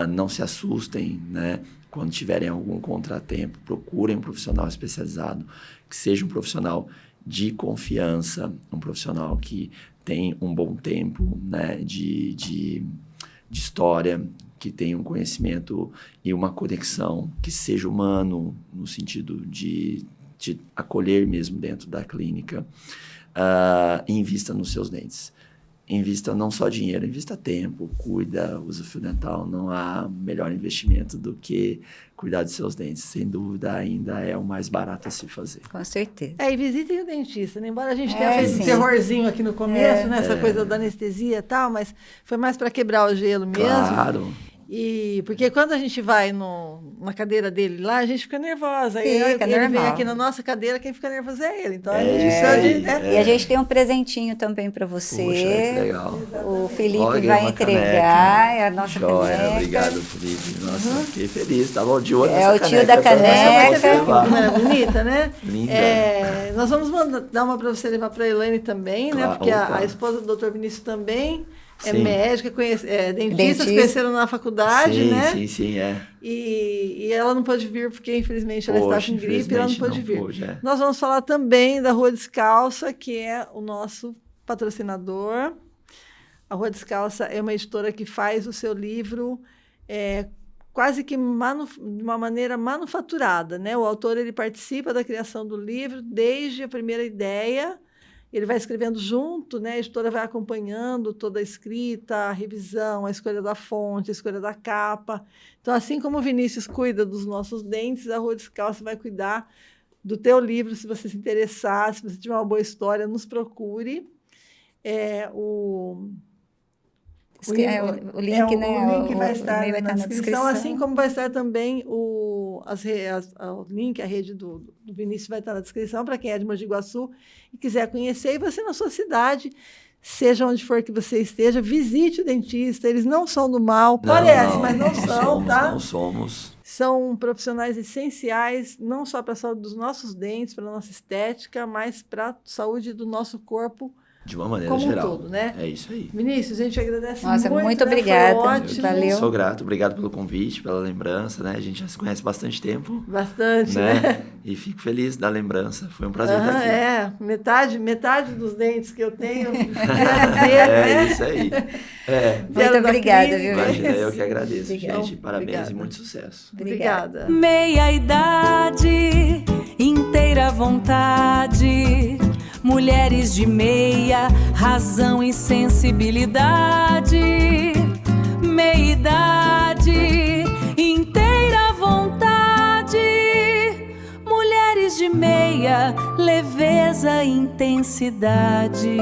A: Não se assustem, né? Quando tiverem algum contratempo, procurem um profissional especializado, que seja um profissional de confiança, um profissional que tem um bom tempo, né? de história, que tenha um conhecimento e uma conexão que seja humano, no sentido de acolher mesmo dentro da clínica, e invista nos seus dentes. invista não só dinheiro, invista tempo, cuida, usa o fio dental. Não há melhor investimento do que cuidar dos seus dentes. Sem dúvida, ainda é o mais barato a se fazer.
C: Com certeza.
B: E visitem o dentista, né? Embora a gente tenha feito
C: sim.
B: esse terrorzinho aqui no começo, né? Essa coisa da anestesia e tal, mas foi mais para quebrar o gelo mesmo.
A: Claro.
B: E porque quando a gente vai na cadeira dele lá, a gente fica nervosa. Aí
C: Fica
B: ele vem
C: normal.
B: aqui na nossa cadeira, quem fica nervoso é ele. Então a
A: É
B: gente
A: isso
B: precisa
A: aí,
B: de, né?
C: E a gente tem um presentinho também para você.
A: Puxa, que legal.
C: O Felipe
A: Olha,
C: vai
A: uma
C: entregar a nossa
A: Joia,
C: caneca.
A: obrigado, Felipe. Nossa, fiquei feliz. Tava de olho
C: É
A: nessa
C: o tio da
A: Essa
C: caneca.
A: você vai levar.
B: Como é bonita, né?
A: Linda.
B: Nós vamos dar uma para você levar para a Elaine também, né?
A: Claro,
B: Porque
A: opa.
B: a esposa do Dr. Vinícius também é
A: Sim.
B: médica, dentista,
C: Dentista.
B: se conheceram na faculdade,
A: Sim,
B: né?
A: sim, é.
B: E ela não pôde vir porque, infelizmente, ela
A: Poxa,
B: está com gripe e ela não pôde vir.
A: pôde, é.
B: Nós vamos falar também da Rua Descalça, que é o nosso patrocinador. A Rua Descalça é uma editora que faz o seu livro quase que de uma maneira manufaturada, né? O autor ele participa da criação do livro desde a primeira ideia. Ele vai escrevendo junto, né? A editora vai acompanhando toda a escrita, a revisão, a escolha da fonte, a escolha da capa. Então, assim como o Vinícius cuida dos nossos dentes, a Rua Descalça vai cuidar do teu livro. Se você se interessar, se você tiver uma boa história, nos procure. O
C: link, né?
B: O link vai estar
C: vai
B: na
C: estar
B: descrição, assim como vai estar também o link, a rede do Vinícius vai estar na descrição para quem é de Mogi Guaçu e quiser conhecer. E você na sua cidade, seja onde for que você esteja, visite o dentista. Eles não são do mal, parece, mas não são,
A: somos,
B: tá?
A: Não somos.
B: São profissionais essenciais, não só para a saúde dos nossos dentes, para a nossa estética, mas para a saúde do nosso corpo
A: De uma maneira
B: como
A: geral.
B: um todo, né?
A: É isso aí.
B: Vinícius, a gente agradece
C: Nossa,
B: muito.
C: muito
B: né?
C: obrigada.
B: Foi ótimo.
C: Valeu.
A: Sou grato, obrigado pelo convite, pela lembrança, né? A gente já se conhece há bastante tempo,
B: Bastante, né?
A: né? E fico feliz da lembrança. Foi um prazer estar aqui.
B: Metade dos dentes que eu tenho.
A: É isso aí.
C: Muito obrigada, viu?
A: Imagina, eu que agradeço,
C: Obrigada.
A: gente. Parabéns
B: Obrigada.
A: e muito sucesso.
B: Obrigada.
D: Meia idade, inteira vontade. Mulheres de meia, razão e sensibilidade. Meia idade, inteira vontade. Mulheres de meia, leveza e intensidade.